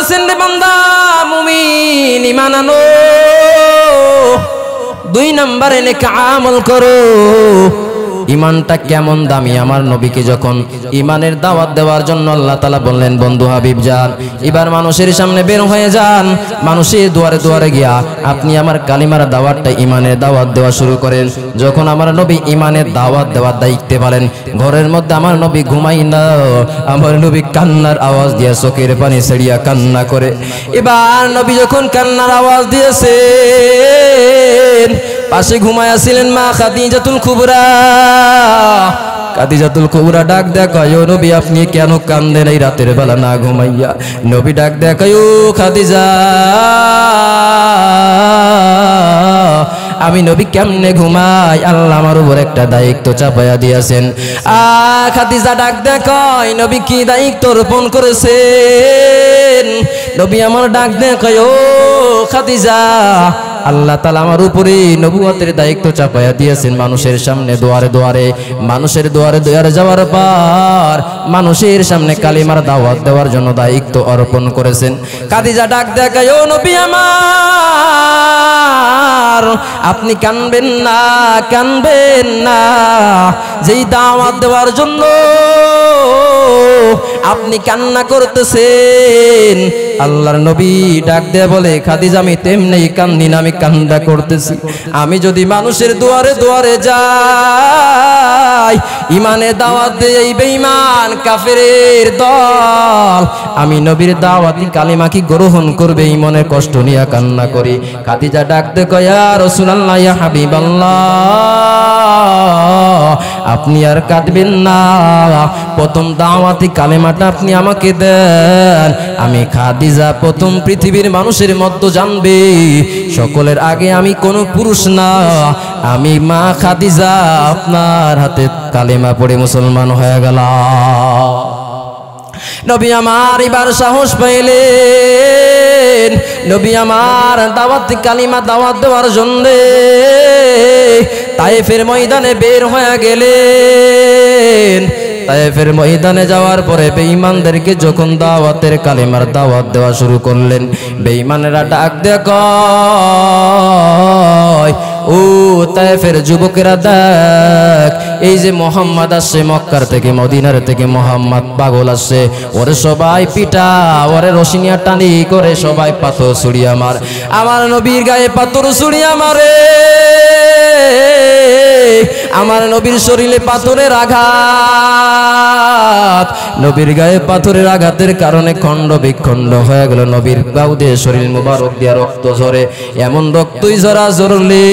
বলতেছেন রে বান্দা মুমিন ঈমান আনো 2 নম্বরে নেক আমল করো ঈমানটা কেমন দামি আমার নবীকে যখন ঈমানের দাওয়াত দেওয়ার জন্য আল্লাহ তাআলা বললেন বন্ধু হাবিব যান এবার মানুষের সামনে বের হয়ে যান মানুষের দুয়ারে দুয়ারে গিয়া আপনি আমার কালিমার দাওয়াতটা ঈমানের দাওয়াত দেওয়া শুরু করেন যখন আমার নবী ঈমানের দাওয়াত দেওয়ার দায়িত্বে বলেন ঘরের মধ্যে আমার নবী ঘুমাই না আমার নবী কান্নার আওয়াজ দিয়ে চোখের পানি ছেড়িয়া কান্না করে এবার নবী যখন কান্নার আওয়াজ দিয়েছেন পাশে ঘুমায়াছিলেন মা খাদিজাতুল কুবরা খাদিজাতুল কুবরা ডাক দেখায় ও নবী আপনি কেন কান্দেন এই রাতের বেলা না ঘুমাইয়া নবী ডাক দেখায় ও খাদিজা আমি নবী কেমনে ঘুমাই আল্লাহ আমার উপর একটা দায়িত্ব চাপায়া দিয়েছেন খাদিজা ডাক দেখায় নবী কি দায়িত্ব অর্পণ করেছেন নবী আমার ডাক দেখায় ও খাদিজা আল্লাহ তাআলা আমার উপরে নবুয়তের দায়িত্ব চাপায়া দিয়েছেন মানুষের সামনে দুয়ারে দুয়ারে মানুষের দুয়ারে দুয়ারে যাওয়ার পর মানুষের সামনে কালিমার দাওয়াত দেওয়ার জন্য দায়িত্ব অর্পণ করেছেন খাদিজা ডাক দেখায় ও নবী আমার আপনি কানবেন না যেই দাওয়াত দেওয়ার জন্য আপনি কান্না করতেছেন আল্লাহর নবী ডাক দেয়া বলে খাদিজা আমি তেমনি কান্দি না আমি কান্না করতেছি আমি যদি মানুষের দুয়ারে দুয়ারে যাই ঈমানে দাওয়াত দেই এই বেঈমান কাফেরের দল আমি নবীর দাওয়াতি কালিমা কি গ্রহণ করবে এই মনে কষ্ট নিয়ে কান্না করি খাদিজা ডাক দে কয় ইয়া রাসূলুল্লাহ ইয়া হাবিবাল্লাহ আপনি আর কাঁদবেন না প্রথম দাওয়াতি কালিমাটা আপনি আমাকে দেন আমি খাদিজা প্রথম পৃথিবীর মানুষের মধ্যে জানবে সকলের আগে আমি কোনো পুরুষ না আমি মা খাদিজা আপনার হাতে কালিমা পড়ে মুসলমান হয়ে গেলাম নবী আমার এবার সাহস পাইলেন নবী আমার দাওয়াতি কালিমা দাওয়াত দেওয়ার জন্য তায়েফের ময়দানে বের হয়ে গেলেন তায়েফের ময়দানে যাওয়ার পরে বেঈমানদেরকে যখন দাওয়াতের কালিমার দাওয়াত দেওয়া শুরু করলেন বেঈমানেরা ডাক দেয় কয় ও তায়েফের যুবকেরা দেখ এই যে মোহাম্মদ আসছে মক্কার থেকে মদিনার থেকে মোহাম্মদ পাগল আসছে ওরে সবাই পিটা ওরে রশিনিয়া টানি করে সবাই পাথর ছুড়িয়া মার আমার নবীর গায়ে পাথর ছুড়িয়া মারে আমার নবীর শরীরে পাথরের আঘাত নবীর গায়ে পাথরের আঘাতের কারণে খণ্ড বিখণ্ড হয়ে গেল নবীর গাউ দিয়ে শরীর মুবারক দিয়ে রক্ত ঝরে এমন রক্তই ঝরা ঝরলেন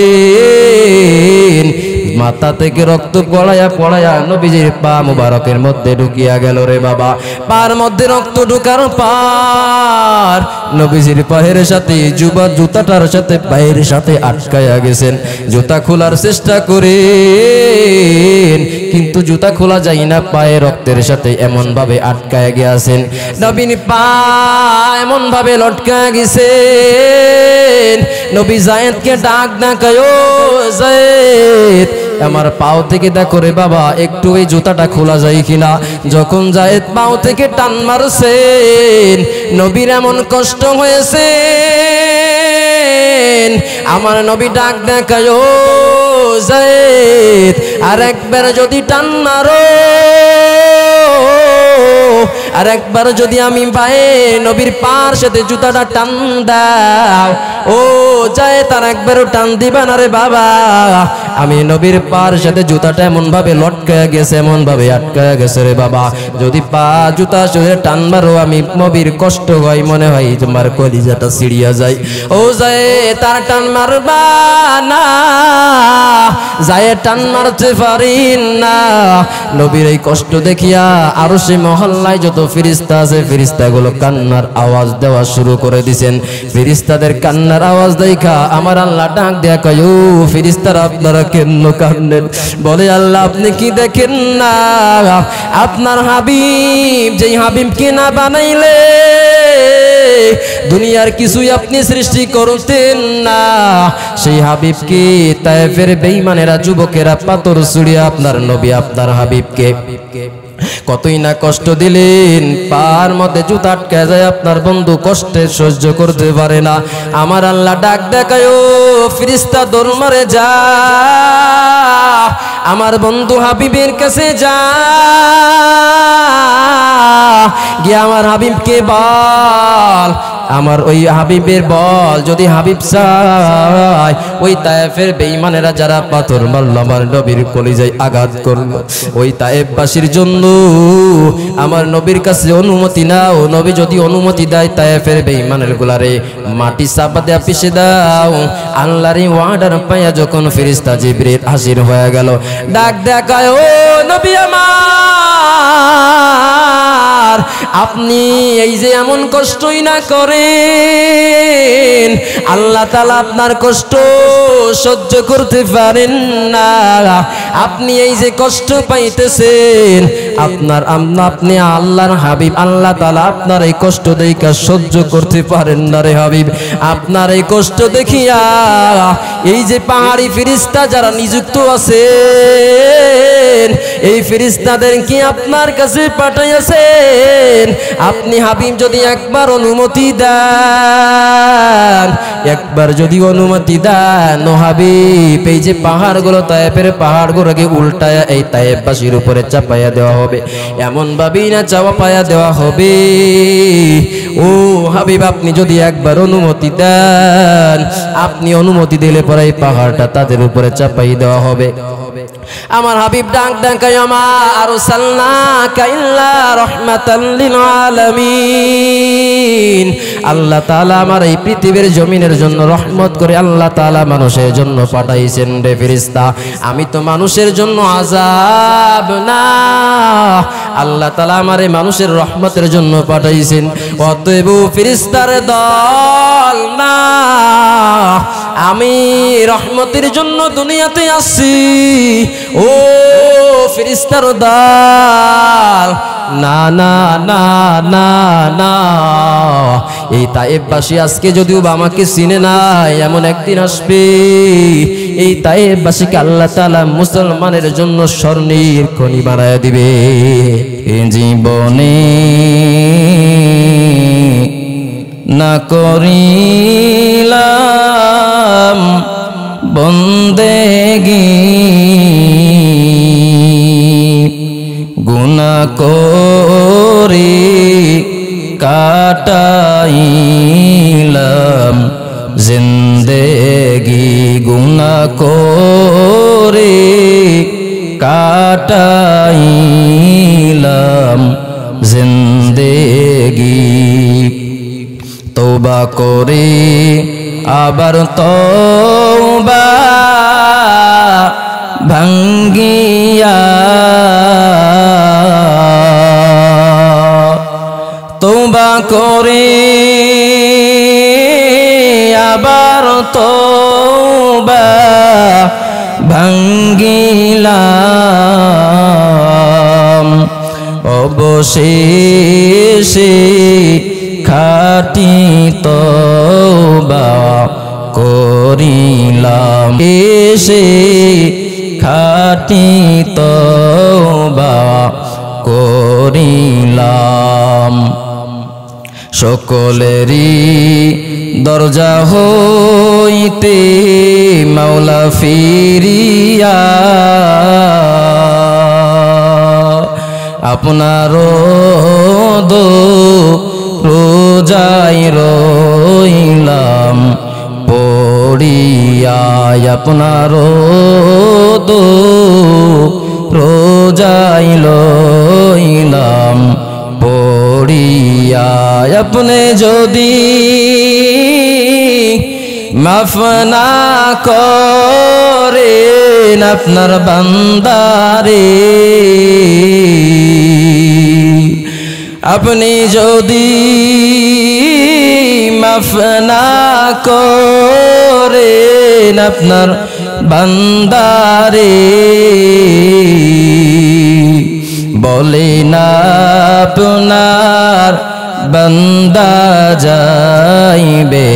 মাথা থেকে রক্ত পড়ায়া পড়ায়া নবীজির পা মুবারকের মধ্যে ঢুকিয়া গেল রে বাবা পার মধ্যে রক্ত ঢুকার পার নবীজির পায়ের সাথে জুতাটার সাথে পায়ের সাথে আটকায়া গেছেন জুতা খোলার চেষ্টা করেন কিন্তু জুতা খোলা যায় না পায়ে রক্তের সাথে এমন ভাবে আটকায়া গিয়েছেন নবীর পা এমন ভাবে লটকায়া গেছেন নবী যায়েদকে ডাক দেখায় ও যায়েদ আমার পাও থেকে দেখো রে বাবা একটু এই জুতাটা খোলা যায় কিনা যখন যায়েদ পাও থেকে টান মারছেন নবীর এমন কষ্ট হয়েছে আমার নবী ডাক দেখায় ও যায়েদ আর একবার যদি টান মারো আর একবার যদি আমি পায়ে নবীর পার সাথে জুতাটা টান দাও ও যায় তার একবারও টান দিবা না রে বাবা আমি নবীর পার সাথে জুতাটা এমন ভাবে লটকায়া গেছে এমন ভাবে আটকায়া গেছে রে বাবা যদি পা জুতা সরে টান মারো আমি নবীর কষ্ট হয় মনে হয় তোমার কলিজাটা ছিড়িয়া যায় ও যায় তার টান মারবা না যায় টান মারতে পারি না নবীর এই কষ্ট দেখিয়া আরো সে মহল্লায় যত ফেরেশতা আছে ফেরেশতাগুলো কান্নার আওয়াজ দেওয়া শুরু করে দিয়েছেন ফেরেশতাদের কান্নার আওয়াজ দেখা আমার আল্লাহ ডাক দেয়া কয় ও ফেরেশতারা আপনারা কেন কান্দেন বলে আল্লাহ আপনি কি দেখেন না আপনার হাবিব যেই হাবিবকে না বানাইলে দুনিয়ার কিছুই আপনি সৃষ্টি করতেন না সেই হাবিবকে তায়েফের বেঈমানেরা যুবকেরা পাথর ছুড়িয়ে আপনার নবী আপনার হাবিবকে কতই না কষ্ট দিলেন, পার মধ্যে জুতা আটকে যায়, আপনার বন্ধু কষ্টে সহ্য করতে পারে না। আমার আল্লাহ ডাক দেখায়, ও ফেরেশতা দৌড় মারে যা, আমার বন্ধু হাবিবের কাছে যা, গিয়ে আমার হাবিবকে বল, আমার ওই হাবিবের বল, যদি হাবিব চায় ওই তায়েফের বেঈমানেরা যারা পাথর মারল আমার নবীর কলিজায় আঘাত করল, ওই তায়েফবাসীর জন্য আমার নবীর কাছে অনুমতি নাও। নবী যদি অনুমতি দেয় তায়েফের বেঈমানের গুলারে মাটি চাপা দেয়া পিষে দাও। আল্লাহরই ওয়ার্ডার পাইয়া যখন ফেরেশতা জিবরিল হাজির হয়ে গেল, ডাক দেখায়, ও নবী আমার, আপনি এই যে এমন কষ্টই না করেন, আল্লাহ তাআলা আপনার কষ্ট সহ্য করতে পারেন না। আপনি এই যে কষ্ট পাইতেছেন, আপনি আল্লাহর হাবিব, আল্লাহ তাআলা আপনার এই কষ্ট দেখা সহ্য করতে পারেন না রে হাবিব। আপনার এই কষ্ট দেখিয়া এই যে পাহাড়ি ফেরেশতা যারা নিযুক্ত আছেন, এই ফেরেশতাদের কি আপনার কাছে পাঠাইয়াছেন। আপনি হাবিব যদি একবার অনুমতি দেন, একবার যদি অনুমতি দেন, ও হাবিব এই যে পাহাড়গুলো, তায়েফের পাহাড়গুলোকে উল্টায়া এই তায়েফবাসীর উপরে চাপাইয়া দেওয়া হবে, এমন ভাবেই না চাপাইয়া দেওয়া হবে। ও হাবিব আপনি যদি একবার অনুমতি দেন, আপনি অনুমতি দিলে পরে এই পাহাড়টা তাদের উপরে চাপাই দেওয়া হবে। আমার হাবিব ডাক ডাকায়, আমা আরসালনাকা ইল্লা রাহমাতাল লিল আলামিন, আল্লাহ তাআলা আমার এই পৃথিবীর জমিনের জন্য রহমত করে আল্লাহ তাআলা মানুষের জন্য পাঠাইছেন রে ফেরেশতা, আমি তো মানুষের জন্য আযাব না, আল্লাহ তাআলা আমার এই মানুষের রহমতের জন্য পাঠাইছেন। অতএব ফেরেশতার দল না, আমি রহমতের জন্য দুনিয়াতে আসছি। ও ফেরেশতার দল না না না না না, এই তায়েফবাসী আজকে যদিও আমাকে চিনে নাই, এমন একদিন আসবে এই তায়েফবাসীকে আল্লাহ তাআলা মুসলমানের জন্য স্বর্ণের খনি বানায় দিবে। জীবনে না করিলাম বন্দেগি, গুনাহ করে কাটাইলাম জিন্দেগি, গুনাহ করে কাটাইলাম জিন্দেগি। তওবা করে আবার তওবা ভাঙ্গিয়া, তওবা করে আবার তওবা ভাঙ্গিলাম, অবশেষে খাঁটি তওবা করিলাম, এসে খাঁটি তওবা করিলাম। সকলেরই দরজা হইতে মাওলা ফিরিয়া, আপনার রোজায় রইলাম পড়িয়া, আপনার রোজায় রইলাম পড়িয়া। আপনি যদি মাফ না করেন আপনার বান্দারে, আপনি যদি মাফ না করেন আপনার বান্দারে, বলে না আপনার বান্দা যাইবে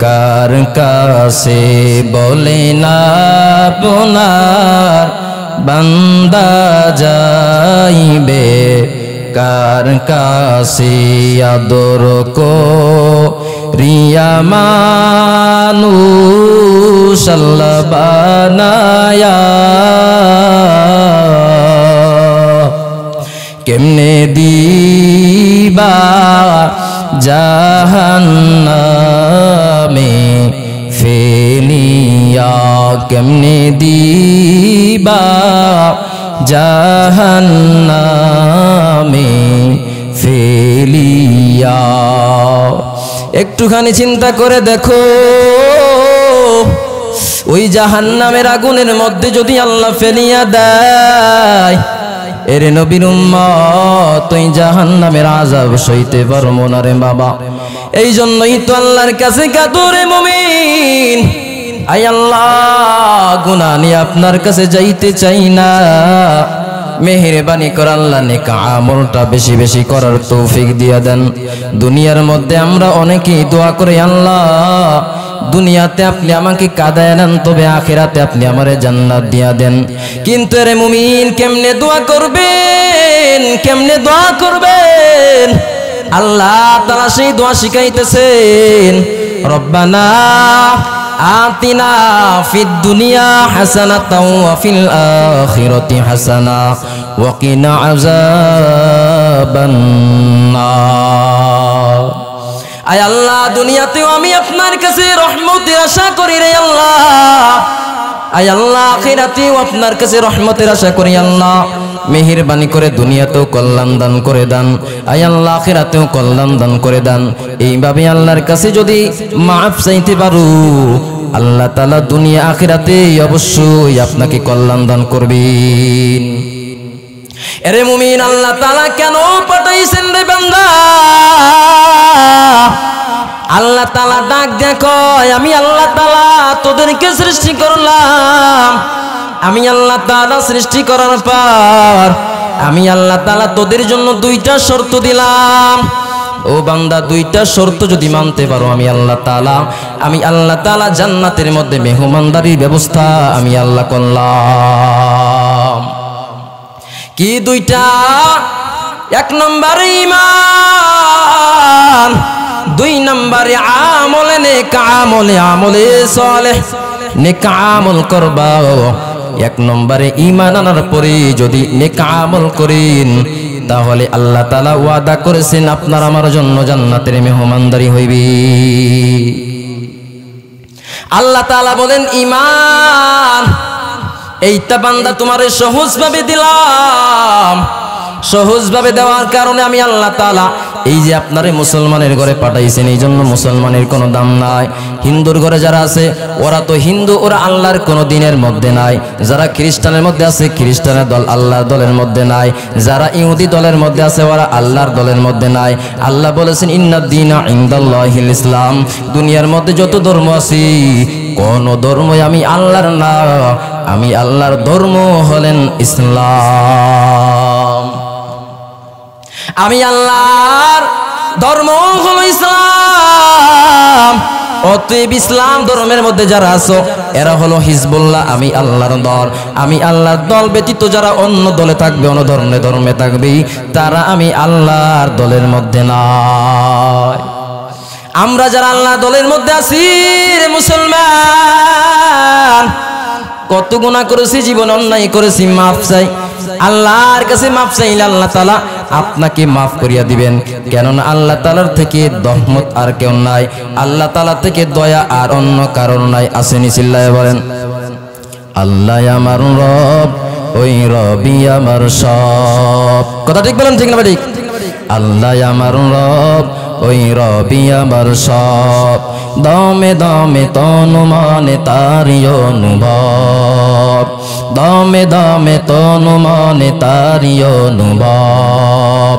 কার কাছে, বলে না আপনার বান্দা যাইবে কার কাছে আদর করিয়া মানুষ আল্লাহ বানায়া কেমনে দিবা জাহান্নামে ফেলিয়া কেমনে দিবা জাহান্নামে ফেলিয়া একটুখানি চিন্তা করে দেখো ওই জাহান্নামের আগুনের মধ্যে যদি আল্লাহ ফেলিয়া দেয় এরে নবীর উম্মত তুই জাহান্নামের আযাব সইতে পারবো না রে বাবা এই জন্যই তো আল্লাহর কাছে কাঁদো রে মুমিন আয় আল্লাহ গুনাহ নিয়ে আপনার কাছে যাইতে চাই না মেহেরবানি করে আল্লাহ নেক আমলটা বেশি বেশি করার তৌফিক দিয়া দেন দুনিয়ার মধ্যে আমরা অনেকেই দোয়া করে আল্লাহ দুনিয়াতে আপনি আমাকে কাঁদায় নেন তবে আখিরাতে আপনি আমারে জান্নাত দিয়া দেন কিন্তু রে মুমিন কেমনে দোয়া করবেন কেমনে দোয়া করবেন আল্লাহ তাআলা সেই দোয়া শিখাইতেছেন রব্বানা আতিনা ফিদ দুনিয়া হাসানাতাও ওয়া ফিল আখিরাতি হাসানা ওয়া কিনা আযাবান নার আয় আল্লাহ দুনিয়াতেও আমি আপনার কাছে রহমতের আশা করি রে আল্লাহ আয় আল্লাহ আখিরাতেও আপনার কাছে রহমতের আশা করি আল্লাহ মেহেরবানি করে দুনিয়াতেও কল্যাণ দান করে দেন আয় আল্লাহ আখিরাতেও কল্যাণ দান করে দেন এইভাবে আল্লাহর কাছে যদি মাফ চাইতে পারো আল্লাহ তাআলা দুনিয়া আখিরাতে অবশ্যই আপনাকে কল্যাণ দান করবেন এরে মুমিন আল্লাহ তাআলা কেন পাঠাইছেন রে বান্দা আল্লাহ তাআলা ডাক দেখো আমি আল্লাহ তাআলা তোদেরকে সৃষ্টি করলাম আমি আল্লাহ তাআলা সৃষ্টি করার পর আমি আল্লাহ তাআলা তোদের জন্য দুইটা শর্ত দিলাম ও বান্দা দুইটা শর্ত যদি মানতে পারো আমি আল্লাহ তাআলা জান্নাতের মধ্যে মেহমানদারির ব্যবস্থা আমি আল্লাহ করলাম কি দুইটা এক নম্বরে ঈমান দুই নম্বরে আমলে নেক আমলে সালেহ নেক আমল করবা এক নম্বরে ঈমান আনার পরে যদি নেক আমল করেন তাহলে আল্লাহ তাআলা ওয়াদা করেছেন আপনার আমার জন্য জান্নাতের মেহমানদারি হইবে আল্লাহ তাআলা বলেন ঈমান এইটা বান্দা তোমারে সহজভাবে দিলাম সহজভাবে দেওয়ার কারণে আমি আল্লাহ তাআলা এই যে আপনারে মুসলমানের ঘরে পাঠাইছেন এই জন্য মুসলমানের কোনো দাম নাই হিন্দুর ঘরে যারা আছে ওরা তো হিন্দু ওরা আল্লাহর কোনো দিনের মধ্যে নাই যারা খ্রিস্টানের মধ্যে আছে খ্রিস্টানের দল আল্লাহর দলের মধ্যে নাই যারা ইহুদি দলের মধ্যে আছে ওরা আল্লাহর দলের মধ্যে নাই আল্লাহ বলেছেন ইন্নাদ দীনা ইনদাল্লাহিল ইসলাম দুনিয়ার মধ্যে যত ধর্ম আছে কোন ধর্মই আমি আল্লাহর না আমি আল্লাহর ধর্ম হলেন ইসলাম আমি আল্লাহর ধর্ম হলো ইসলাম অতএব ইসলাম ধর্মের মধ্যে যারা আছো এরা হলো হিজবুল্লাহ আমি আল্লাহর দল আমি আল্লাহর দল ব্যতীত যারা অন্য দলে থাকবে অন্য ধর্মে থাকবে তারা আমি আল্লাহর দলের মধ্যে নাই আমরা যারা আল্লাহর দলের মধ্যে আছি রে মুসলমান কত গুনাহ করেছি জীবন অন্যায় করেছি মাফ চাই আল্লাহর কাছে মাফ চাইলে আল্লাহ তাআলা আপনাকে মাফ করিয়া দিবেন কেননা আল্লাহ তাআলার থেকে রহমত আর কেউ নাই আল্লাহ তাআলা থেকে দয়া আর অন্য কারণ নাই আসেনি চিল্লায়ে বলেন আল্লাহ আমার রব ওই রবি আমার সব কথা ঠিক বলেন ঠিক না ঠিক আল্লাহ আমার রব ওই রবি আমার সব দমে দমে তনু মনে তারি অনুভব দমে দমে তনু মনে তারি অনুভব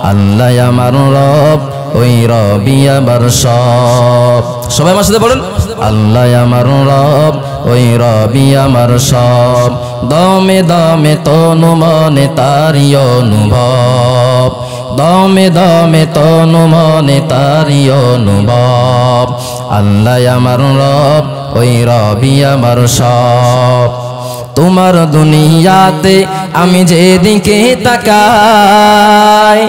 আল্লাহ আমার রব ওই রবি আমার সব সবাই আমার সাথে বলেন আল্লাহ আমার রব ওই রবি আমার সব দমে দমে তনু মনে তারি অনুভব দমে দমে তনু মনে তারি অনুভব আল্লাহ আমার রব ওই রবি আমার সব তোমার দুনিয়াতে আমি যেদিকে তাকাই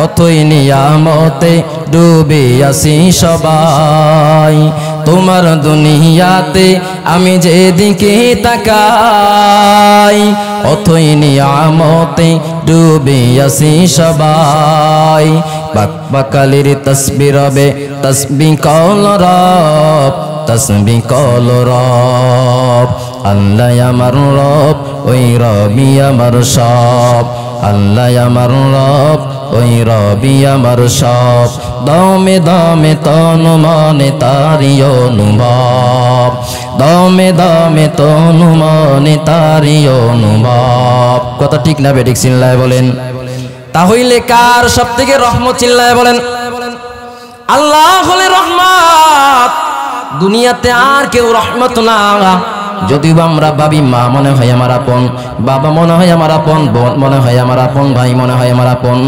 অতই নিয়ামতে ডুবে আছি সবাই। তোমার দুনিয়াতে আমি যেদিকে তাকাই অতই নিয়ামতে ডুবে আছি সবাই। বাকবাকালির তসবিহ রবে তসবিহ কল রব, তসবিহ কল রব। আল্লাহ আমার রব, ওই রবি আমার সব। আল্লাহ আমার রব, ওই রবি আমার সব। দমে দমে তনু মনে তারি অনুভব, দমে দমে তনু মনে তারি অনুভব। কথা ঠিক না বেঠিক চিল্লায় বলেন? তাহলে কার সব থেকে রহমত চিল্লায় বলেন? আল্লাহ হলে রহমত, দুনিয়াতে আর কেউ রহমত না। যদিও আমরা ভাবি মা মনে হয় আমার আপন, বাবা মনে হয় আমার আপন, বোন মনে হয় আমার আপন, ভাই মনে হয় আমার আপন,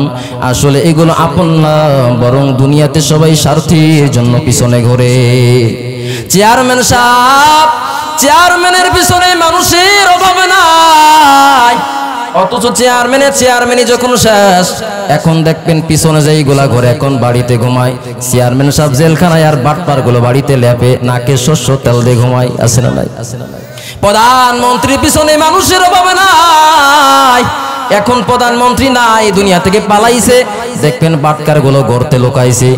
আসলে এগুলো আপন না, বরং দুনিয়াতে সবাই স্বার্থের জন্য পিছনে ঘোরে। চেয়ারম্যান সাহেব, চেয়ারম্যানের পিছনে মানুষের অভাব নাই, অথচ চেয়ারম্যানই যখন শেষ, এখন দেখবেন পিছনে যেইগুলা ঘরে এখন বাড়িতে ঘুমায়। চেয়ারম্যান সাহেব জেলখানায় আর বাটপার গুলো বাড়িতে লেপে নাকে শস্য তেল দিয়ে ঘুমায়। আছে না নাই? প্রধানমন্ত্রীর পিছনে মানুষের অভাব নাই, এখন প্রধানমন্ত্রী নাই, দুনিয়া থেকে পালাইছে, দেখবেন বাটকার গুলো গড়তে লোকাইছে।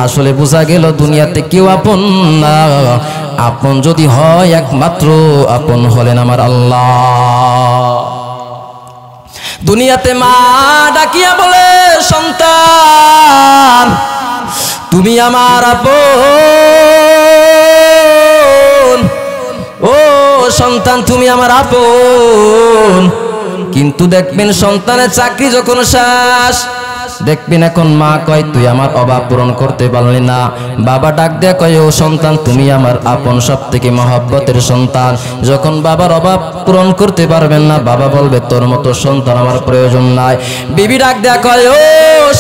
আসলে বোঝা গেল দুনিয়াতে কেউ আপন না, আপন যদি হয় একমাত্র আপন হলেন আমার আল্লাহ। দুনিয়াতে মা ডাকিয়া বলে, সন্তান তুমি আমার আপন, ও সন্তান তুমি আমার আপন। কিন্তু দেখবেন সন্তানের চাকরি যখন শেষ, দেখবেন এখন মা কয় তুই আমার অভাব পূরণ করতে পারলি না, বাবা ডাক দেয়া কয় ও সন্তান তুমি আমার আপন, সব থেকে মহব্বতের সন্তান। যখন বাবার অভাব পূরণ করতে পারবেন না, বাবা বলবে তোর মতো সন্তান আমার প্রয়োজন নাই। বিবি ডাক দেয়া কয় ও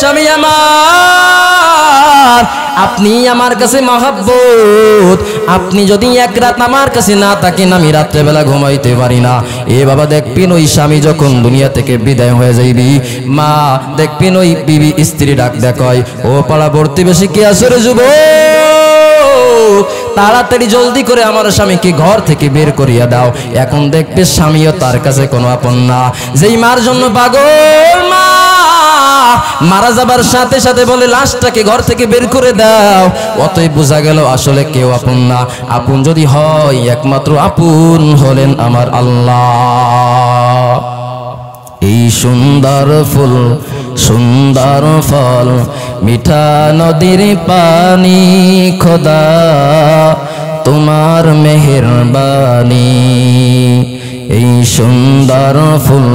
স্বামী আমার, আপনি আমার কাছে মহব্বত, আপনি যদি এক রাত আমার কাছে না থাকেন আমি রাত্রেবেলা ঘুমাইতে পারি না। এ বাবা দেখবেন ওই স্বামী যখন দুনিয়া থেকে বিদায় হয়ে যাইবি, মা দেখবেন ওই বিবি স্ত্রী ডাক দেখায় ও পাড়া প্রতিবেশী কে আসরে যুবক, তাড়াতাড়ি জলদি করে আমার স্বামীকে ঘর থেকে বের করিয়া দাও। এখন দেখবে স্বামীও তার কাছে কোনো আপন না। যেই মার জন্য পাগল মা মারা যাবার সাথে সাথে বলে লাশটাকে ঘর থেকে বের করে দাও, অতএব বোঝা গেল আসলে কেউ আপন না। আপন যদি হয় একমাত্র আপন হলেন আমার আল্লাহ। এই সুন্দর ফুল সুন্দর ফল মিঠা নদীর পানি, খোদা তোমার মেহেরবানি। এই সুন্দর ফুল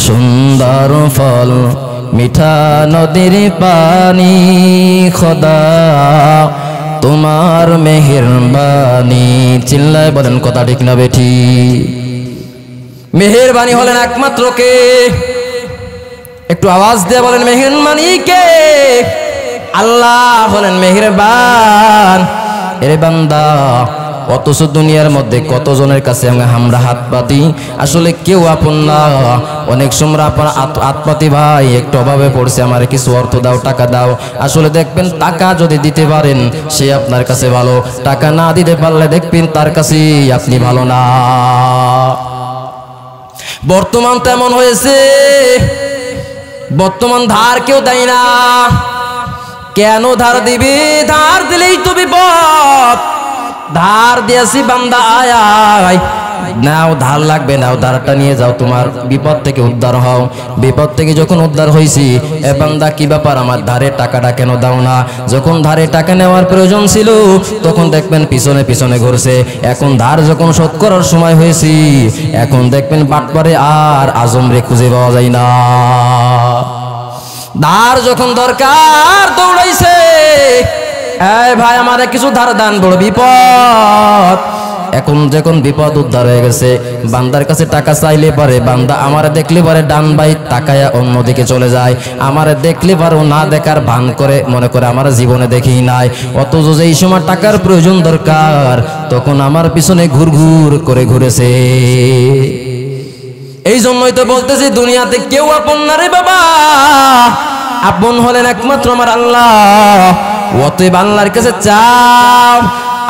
সুন্দর ফল মিঠা নদীর পানি, খোদা তোমার মেহেরবানি। চিল্লায় বলেন কথা ঠিক না বেঠি? মেহেরবানি হলেন একমাত্র কে? একটু আওয়াজ দিয়ে বলেন মেহেরবানি কে? আল্লাহ হলেন মেহেরবান। এরে বান্দা, অথচ দুনিয়ার মধ্যে কতজনের কাছে আমরা হাত পাতি, আসলে কেউ আপন না। অনেক সময় আপনার হাত পাতি ভাই একটু অভাবে পড়ছে, আমার কিছু অর্থ দাও, টাকা দাও। আসলে দেখবেন টাকা যদি দিতে পারেন সে আপনার কাছে ভালো, টাকা না দিতে পারলে দেখবেন তার কাছে আপনি ভালো না। বর্তমান তেমন হয়েছে, বর্তমান ধার কেউ দেয় না। কেন ধার দিবি? ধার দিলেই তো বিপদ। ধার দিয়েছি বান্দা আয় আয়, নাও ধার লাগবে, নাও ধারটা নিয়ে যাও, তোমার বিপদ থেকে উদ্ধার হও। বিপদ থেকে যখন উদ্ধার হয়েছি, এ বান্দা কি ব্যাপার আমার ধারের টাকাটা কেন দাও না? যখন ধারে টাকা নেওয়ার প্রয়োজন ছিল তখন দেখবেন পিছনে পিছনে ঘুরছে। এখন ধার যখন শোধ করার সময় হয়েছি, এখন দেখবেন বাটপারে আর আজমরে খুঁজে পাওয়া যায় না। ধার যখন দরকার দৌড়াইছে, এই ভাই আমারে কিছু ধার দান, বড় বিপদ। এখন যখন বিপদ উদ্ধার হয়ে গেছে, বান্দার কাছে টাকা চাইলে পারে বান্দা আমার দেখলে পারে ডান বাই তাকায়া অন্যদিকে চলে যায়, আমার দেখলে পারে না দেখার ভান করে, মনে করে আমার জীবনে দেখি নাই। অথচ যেই সময় টাকার প্রয়োজন দরকার তখন আমার পিছনে ঘুরঘুর করে ঘুরেছে। এই জন্যই তো বলতেছি দুনিয়াতে কেউ আপন না রে বাবা, আপন হলেন একমাত্র আমার আল্লাহ। অতএব আল্লাহর কাছে চাও,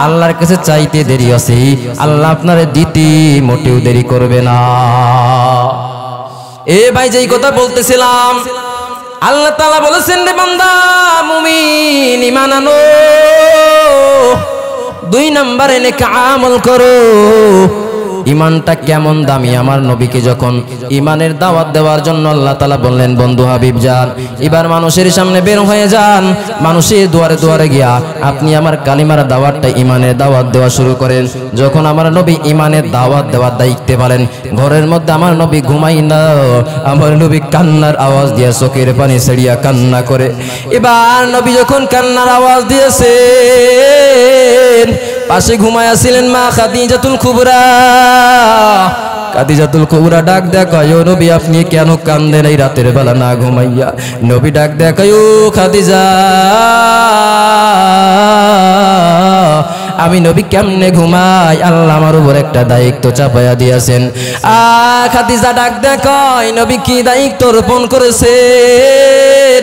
আল্লাহর কাছে চাইতে দেরি আছে, আল্লাহ আপনারে দিতে মোটেও দেরি করবে না। এ ভাই যেই কথা বলতেছিলাম, আল্লাহ তাআলা বলেছেন রে বান্দা মুমিন ঈমান আনো, 2 নম্বরে নেক আমল করো। ইমানটা কেমন দামি, আমার নবীকে যখন ইমানের দাওয়াত দেওয়ার জন্য আল্লাহ তাআলা বললেন বন্ধু হাবিব যান, এবার মানুষের সামনে বের হয়ে যান, মানুষের দুয়ারে দুয়ারে গিয়া আপনি আমার কালিমার দাওয়াতটা ইমানের দাওয়াত দেওয়া শুরু করেন। যখন আমার নবী ইমানের দাওয়াত দেওয়ার দায়িত্বে পারেন, ঘরের মধ্যে আমার নবী ঘুমাই না, আমার নবী কান্নার আওয়াজ দিয়ে চোখের পানি ছেড়িয়া কান্না করে। এবার নবী যখন কান্নার আওয়াজ দিয়েছেন, পাশে ঘুমায়াছিলেন মা খাদিজাতুল কুবরা। খাদিজাতুল কুবরা ডাক দেখায়, ও নবী আপনি কেন কান্দেন এই রাতের বেলা না ঘুমাইয়া? নবী ডাক দেখায়, ও খাদিজা আমি নবী কেমনে ঘুমাই, আল্লাহ আমার উপর একটা দায়িত্ব চাপাইয়া দিয়েছেন। খাদিজা ডাক দেখায়, নবী কি দায়িত্ব অর্পণ করেছেন?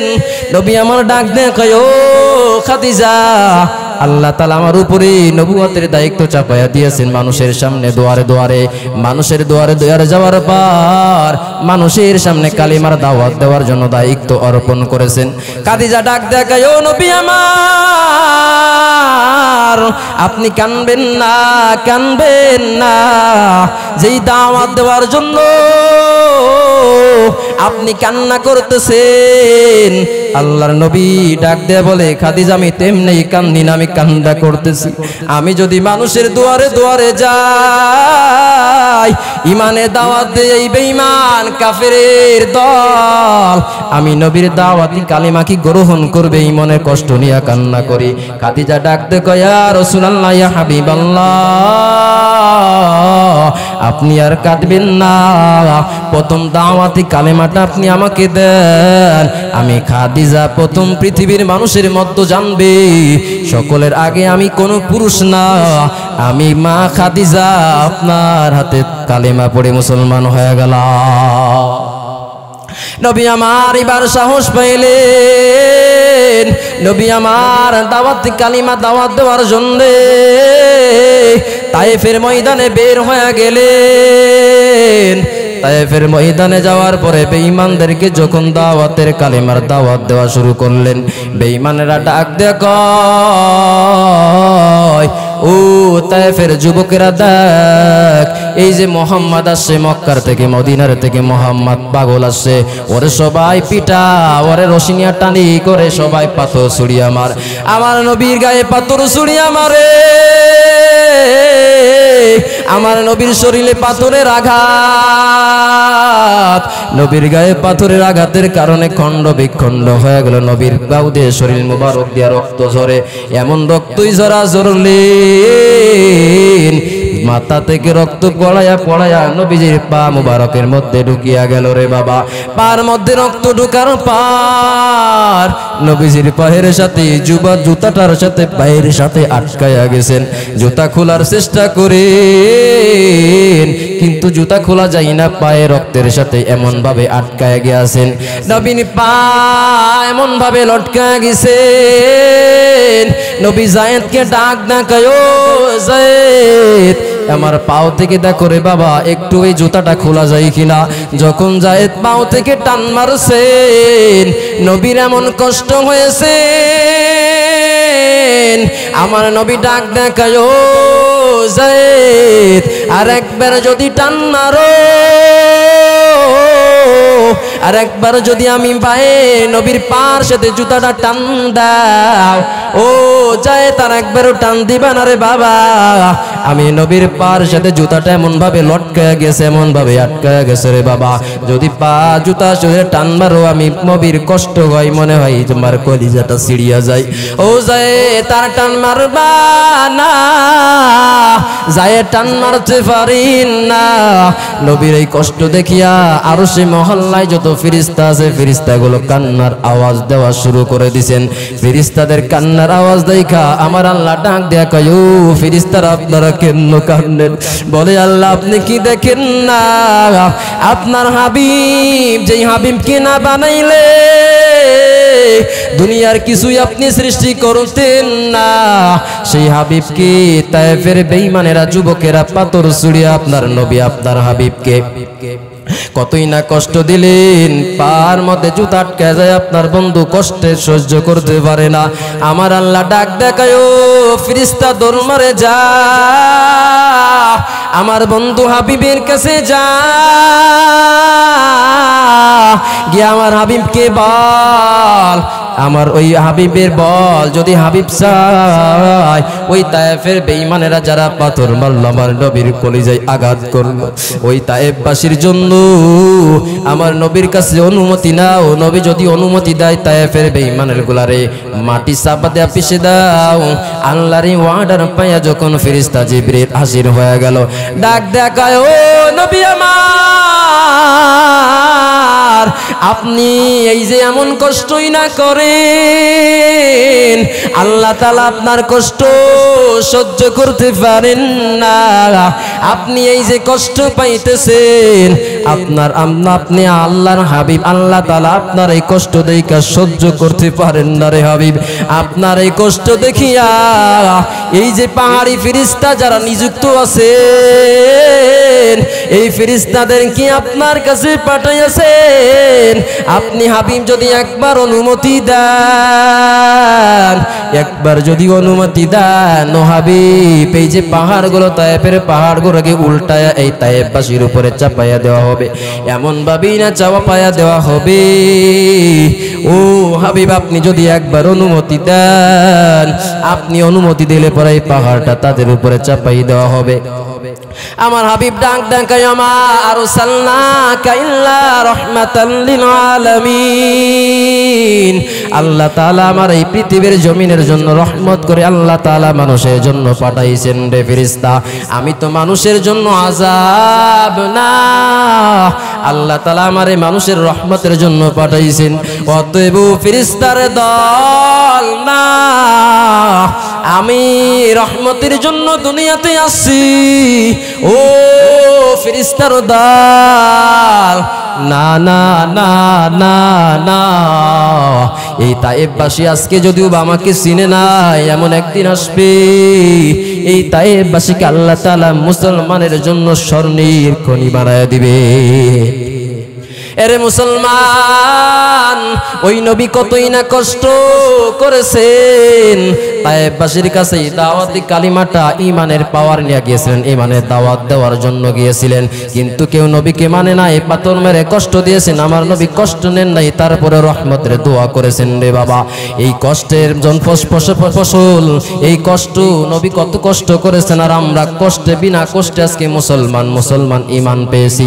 নবী আমার ডাক দেখায়, ও খাদিজা আল্লাহ তাআলা আমার উপরে নবুয়তের দায়িত্ব চাপাইয়া দিয়েছেন। মানুষের সামনে দুয়ারে দুয়ারে, মানুষের দুয়ারে দুয়ারে যাওয়ার পর মানুষের সামনে কালিমার দাওয়াত দেওয়ার জন্য দায়িত্ব অর্পণ করেছেন। খাদিজা ডাক দেখায়, ও নবী আমার আপনি কানবেন না, কানবেন না, যেই দাওয়াত দেওয়ার জন্য আপনি কান্না করতেছেন। আল্লাহর নবী ডাক দেয়া বলে, খাদিজা আমি তেমনি কান্দি না, আমি কান্না করতেছি। আমি যদি মানুষের দুয়ারে দুয়ারে যাই, ইমানে দাওয়াত দেই এই বেঈমান কাফেরের দল, আমি নবীর দাওয়াতি কালিমা কি গ্রহণ করবে এই মনে কষ্ট নিয়ে কান্না করি। খাদিজা ডাক দে কয়, ইয়া রাসূলুল্লাহ ইয়া হাবিবাল্লাহ আপনি আর কাঁদবেন না, প্রথম দাওয়াতি কালেমাটা আপনি আমাকে দেন, আমি খাদিজা প্রথম পৃথিবীর মানুষের মধ্যে জানবে সকলের আগে আমি কোনো পুরুষ না, আমি মা খাদিজা আপনার হাতে কালেমা পড়ে মুসলমান হয়ে গেলাম। নবী আমার এবার সাহস পাইলেন, নবী আমার দাওয়াতি কালিমা দাওয়াত দেওয়ার জন্য তায়েফের ময়দানে বের হয়ে গেলেন। তায়েফের ময়দানে যাওয়ার পরে বেঈমানদেরকে যখন দাওয়াতের কালিমার দাওয়াত দেওয়া শুরু করলেন, বেঈমানেরা ডাক দেয় কয়, ও তায়েফের যুবকেরা দেখ, এই যে মোহাম্মদ আসছে মক্কার থেকে, মদিনার থেকে মোহাম্মদ পাগল আসছে, ওরে সবাই পিটা, ওরে রশিনিয়া টানি করে সবাই পাথর ছুড়িয়া মার, আমার নবীর গায়ে পাথর ছুড়িয়া মারে, আমার নবীর শরীরে পাথরের আঘাত, নবীর গায়ে পাথরের আঘাতের কারণে খণ্ড বিখণ্ড হয়ে গেল, নবীর গাউ দিয়ে শরীর মুবারক দিয়া রক্ত ঝরে, এমন রক্তই ঝরা ঝরলেন মাথা থেকে রক্ত পড়ায়া পড়ায়া নবীজির পা মুবারকের মধ্যে ঢুকিয়া গেল রে বাবা। পার মধ্যে রক্ত ঢুকার পার নবীজির পায়ের সাথে জুতাটার সাথে পায়ের সাথে আটকায়া গেছেন। জুতা খোলার চেষ্টা করেন কিন্তু জুতা খোলা যায় না, পায়ে রক্তের সাথে এমন ভাবে আটকায়া গিয়েছেন, নবীর পা এমন ভাবে লটকায়া গেছেন। নবী যায়েদকে ডাক দেখায়, ও যায়েদ আমার পাও থেকে দেখো রে বাবা একটু এই জুতাটা খোলা যায় কিনা। যখন যায়েদ পাও থেকে টান মারছেন, নবীর এমন কষ্ট হয়েছে, আমার নবী ডাক দেখায়, ও যায়েদ আর একবার যদি টান মারো, আর একবার যদি আমি পায়ে নবীর পার সাথে জুতাটা টান দাও, ও যায় তার একবারও টান দিবা না রে বাবা। আমি নবীর পার সাথে জুতাটা এমন ভাবে লটকায় গেছে, এমন ভাবে আটকায় গেছে রে বাবা, যদি পা জুতা শরীরে টান মারো আমি নবীর কষ্ট হয়, মনে হয় তোমার কলিজাটা ছিড়িয়া যায়। ও যায় তার টান মারবা না, যায় টান মারতে পারি না। নবীর এই কষ্ট দেখিয়া আরো সে মহল্লায় যত ফেরেশতা আছে ফেরেশতাগুলো কান্নার আওয়াজ দেওয়া শুরু করে দিয়েছেন। ফেরেশতাদের কান্নার আওয়াজ দেখা আমার আল্লাহ ডাক দেয়া কয়, ও ফেরেশতারা আপনারা কেন কান্দেন? বলে আল্লাহ আপনি কি দেখেন না আপনার হাবিব, যেই হাবিবকে না বানাইলে দুনিয়ার কিছুই আপনি সৃষ্টি করতেন না, সেই হাবিবকে তায়েফের বেঈমানেরা যুবকেরা পাথর ছুড়িয়ে আপনার নবী আপনার হাবিবকে কতই না কষ্ট দিলেন। পার মধ্যে জুতা আটকে যায়, আপনার বন্ধু কষ্টে সহ্য করতে পারে না। আমার আল্লাহ ডাক দেখায়, ও ফেরেশতা দৌড় মারে যা, আমার বন্ধু হাবিবের কাছে যা, গিয়ে আমার হাবিবকে বল, আমার ওই হাবিবের বল, যদি হাবিব চায় ওই তায়েফের বেঈমানেরা যারা পাথর মারল আমার নবীর কলিজায় আঘাত করল, ওই তায়েফবাসীর জন্য আমার নবীর কাছে অনুমতি নাও। নবী যদি অনুমতি দেয় তায়েফের বেঈমানের গুলারে মাটি চাপা দেয়া পিষে দাও। আল্লাহর ওয়ার্ডার পাইয়া যখন ফেরেশতা জিবরিল হাজির হয়ে গেল, ডাক দেখায়, ও নবী আমার, আপনি এই যে এমন কষ্টই না করেন, আল্লাহ তাআলা আপনার কষ্ট সহ্য করতে পারেন না। আপনি এই যে কষ্ট পাইতেছেন, আপনি আল্লাহর হাবিব, আল্লাহ তাআলা আপনার এই কষ্ট দেখা সহ্য করতে পারেন না রে হাবিব। আপনার এই কষ্ট দেখিয়া এই যে পাহাড়ি ফেরেশতা যারা নিযুক্ত আছেন, এই ফেরেশতাদের কি আপনার কাছে পাঠাইয়াছেন। আপনি হাবিব যদি একবার অনুমতি দেন, একবার যদি অনুমতি দেন ও হাবিব, এই যে পাহাড়গুলো তায়েফের পাহাড়গুলোকে উল্টায়া এই তায়েফবাসীর উপরে চাপাইয়া দেওয়া হবে, এমন ভাবেই না চাপাইয়া দেওয়া হবে। ও হাবিব আপনি যদি একবার অনুমতি দেন, আপনি অনুমতি দিলে পরে এই পাহাড়টা তাদের উপরে চাপাই দেওয়া হবে। আমার হাবিব ডাক ডাকায়, আমা আরসালনাকা ইল্লা রাহমাতাল লিল আলামিন, আল্লাহ তাআলা আমার এই পৃথিবীর জমিনের জন্য রহমত করে আল্লাহ তাআলা মানুষের জন্য পাঠাইছেন রে ফেরেশতা। আমি তো মানুষের জন্য আযাব না, আল্লাহ তাআলা আমার এই মানুষের রহমতের জন্য পাঠাইছেন। অতএব ফেরেশতার দল না, আমি রহমতের জন্য দুনিয়াতে আসছি। ও ফেরেশতার দল না না না না না, এই তায়েফবাসী আজকে যদিও আমাকে চিনে নাই, এমন একদিন আসবে এই তায়েফবাসীকে আল্লাহ তাআলা মুসলমানের জন্য স্বর্ণের খনি বানায় দিবে। এরে মুসলমান, ওই নবী কতই না কষ্ট করেছেন। তায়েফবাসীর কাছে দাওয়াতি কালিমাটা ঈমানের পাওয়ার নিয়ে গিয়েছিলেন, ঈমানের দাওয়াত দেওয়ার জন্য গিয়েছিলেন, কিন্তু কেউ নবীকে মানে নাই, পাথর মেরে কষ্ট দিয়েছেন। আমার নবী কষ্ট নেন নাই, তারপরে রহমতের দোয়া করেছেন রে বাবা। এই কষ্টের ফসল, এই কষ্ট নবী কত কষ্ট করেছেন, আর আমরা কষ্টে বিনা কষ্টে আজকে মুসলমান ঈমান পেয়েছি।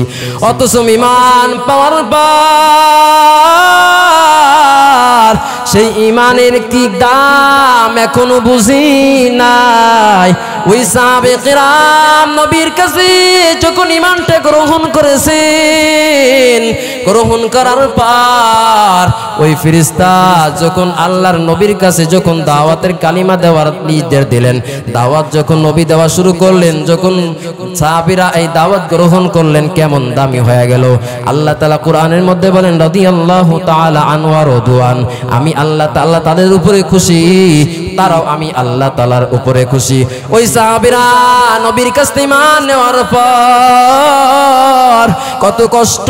অথচ ঈমান পাওয়ার পর সেই ঈমানের কি দাম এখনো বুঝি নাই। ওই সাহাবে কিরাম নবীর কাছে যখন ঈমানটা গ্রহণ করেছেন, গ্রহণ করার পর ওই ফেরেশতা যখন আল্লাহর নবীর কাছে যখন দাওয়াতের কালিমা দেওয়ার নির্দেশ দিলেন, দাওয়াত যখন নবী দেওয়া শুরু করলেন, যখন সাহাবীরা এই দাওয়াত গ্রহণ করলেন, কেমন দামি হয়ে গেল। আল্লাহ তাআলা কোরআনের মধ্যে বলেন, রাদিয়াল্লাহু তাআলা আনহু ওয়া রাদওয়ান, আমি আল্লাহ তাআলা তাদের উপরে খুশি, তারাও আমি আল্লাহ তাআলার উপরে খুশি। ওই সাহাবীরা নবীর কাছে ঈমান নেওয়ার পর কত কষ্ট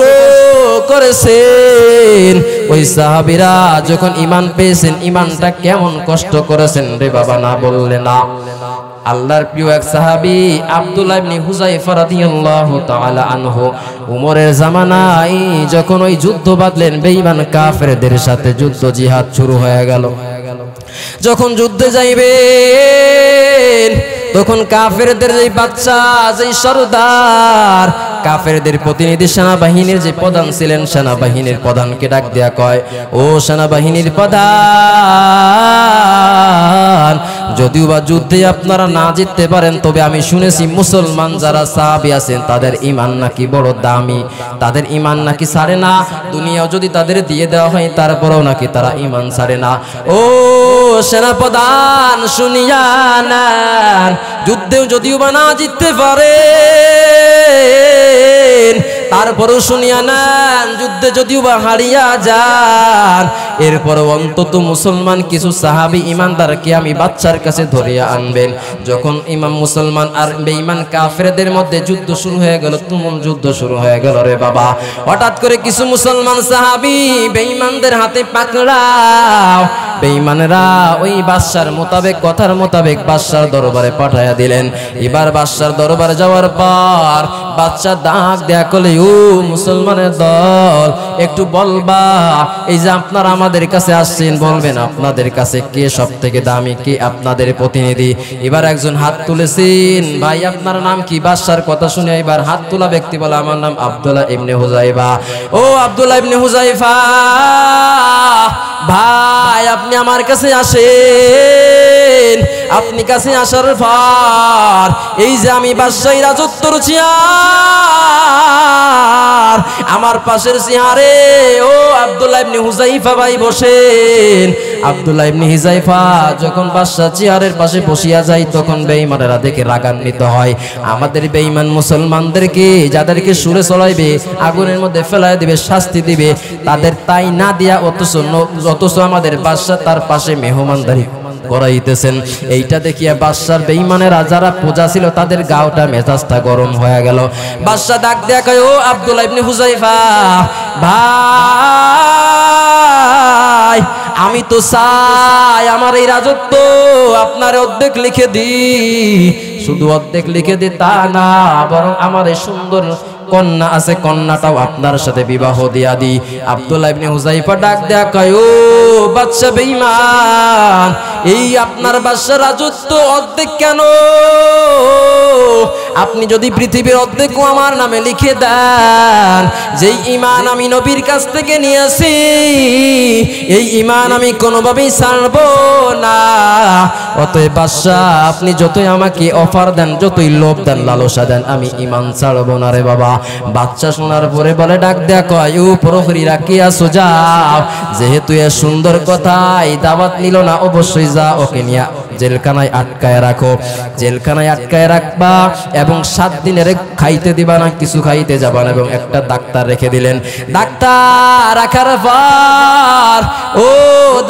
করেছেন। ওই সাহাবীরা যখন ঈমান পেয়েছেন, ঈমানটা কেমন কষ্ট করেছেন রে বাবা, না বললে না। আল্লাহর প্রিয় এক সাহাবী আব্দুল্লাহ ইবনে হুযায়ফা রাদিয়াল্লাহু তাআলা আনহু, উমরের জামানায় যখন ওই যুদ্ধ বাঁধলেন, বেঈমান কাফেরদের সাথে যুদ্ধ জিহাদ শুরু হয়ে গেল। যখন যুদ্ধে যাইবেন তখন কাফেরদের যে বাচ্চা, যে সরদার, কাফেরদের প্রতিনিধি সেনাবাহিনীর যে প্রধান ছিলেন, সেনাবাহিনীর প্রধানকে ডাক দেয়া কয়, ও সেনাবাহিনীর প্রধান, যদিও বা যুদ্ধে আপনারা না জিততে পারেন, তবে আমি শুনেছি মুসলমান যারা সাহাবী আছেন তাদের ঈমান নাকি বড় দামি, তাদের ঈমান নাকি ছাড়ে না, দুনিয়াও যদি তাদের দিয়ে দেওয়া হয় তারপরেও নাকি তারা ঈমান ছাড়ে না। ও সেনাপ্রধান শুনিয়া নেন, যুদ্ধেও যদিও বা না জিততে পারেন তারপরও শুনিয়া নেন, যুদ্ধে যদিও বা হারিয়া যান, এরপরও অন্তত মুসলমান কিছু সাহাবী ইমানদারকে আমি বাচ্চার কাছে ধরিয়া আনবেন। যখন ইমাম মুসলমান আর বেঈমান কাফেরদের মধ্যে যুদ্ধ শুরু হয়ে গেল, তুমুল যুদ্ধ শুরু হয়ে গেল রে বাবা। হঠাৎ করে কিছু মুসলমান সাহাবী বেঈমানদের হাতে পাকড়াও, বেঈমানেরা ওই বাদশার মোতাবেক, কথার মোতাবেক বাদশার দরবারে পাঠাইয়া দিলেন। এবার বাদশার দরবারে যাওয়ার পর বাদশা ডাক দেয়া কলে, ও মুসলমানের দল, একটু বলবা এই যে আপনারা আমাদের কাছে আসছেন, বলবেন আপনাদের কাছে কে সব থেকে দামি, কে আপনাদের প্রতিনিধি। এবার একজন হাত তুলেছেন, ভাই আপনার নাম কি? বাদশার কথা শুনে এবার হাত তোলা ব্যক্তি বলে, আমার নাম আব্দুল্লাহ ইবনে হুযায়ফা। ও আব্দুল্লাহ ইবনে হুযায়ফা ভাই, আপনি আমার কাছে আসেন। আপনি কাছে আসার পর এই যে আমি বাদশাহী রাজত্বর চেয়ার, আমার পাশের চেয়ারে ও আব্দুল্লাহ ইবনে হুযায়ফা ভাই বসেন। আব্দুল্লাহ ইবনে হুযায়ফা যখন বাদশা চেয়ারের পাশে বসিয়া যায়, তখন বেঈমানেরা দেখে রাগান্বিত হয়। আমাদের বেঈমান মুসলমানদেরকে, যাদেরকে সুরে চলাইবে, আগুনের মধ্যে ফেলাই দিবে, শাস্তি দিবে, তাদের তাই না দিয়া অথচ আমাদের বাদশা তার পাশে মেহমানদারি করাইতেছেন। এইটা দেখিয়া বাদশার বেঈমানেরা যারা প্রজা ছিল তাদের গাওটা মেজাজটা গরম হয়ে গেল। বাদশা ডাক দেয়া কয়, ও আব্দুল্লাহ ইবনে হুযায়ফা ভাই, আমি তো চাই আমার এই রাজত্ব আপনার অর্ধেক লিখে দি। শুধু অর্ধেক লিখে দি তা না, বরং আমার এই সুন্দর কন্যা আছে, কন্যাটাও আপনার সাথে বিবাহ দিয়া দি। আব্দুল্লাহ ইবনে হুযায়ফা ডাক দেয়া কয়, ও বাদশা বেঈমান, এই আপনার বাদশা রাজত্ব অর্ধেক কেন? আপনি যদি পৃথিবীর অর্ধেকও আমার নামে লিখে দেন, যেই ঈমান আমি নবীর কাছ থেকে নিয়েছি, এই ঈমান আমি কোনোভাবেই ছাড়ব না। অতএব বাদশা, আপনি যতই আমাকে অফার দেন, যতই লোভ দেন, লালসা দেন, আমি ঈমান ছাড়ব না রে বাবা। বাদশা শোনার পরে বলে, ডাক দেয়া কয়, ও প্রহরীরা কে আছো, যাও, যেহেতু এ সুন্দর কথাই দাওয়াত নিল না, অবশ্যই যা ওকে নিয়ে জেলখানায় আটকায় রাখো। জেলখানায় আটকায় রাখবা এবং 7 দিনের খাইতে দিবা না, কিছু খাইতে যাবা না, এবং একটা ডাক্তার রেখে দিলেন। ডাক্তার রাখার পর ও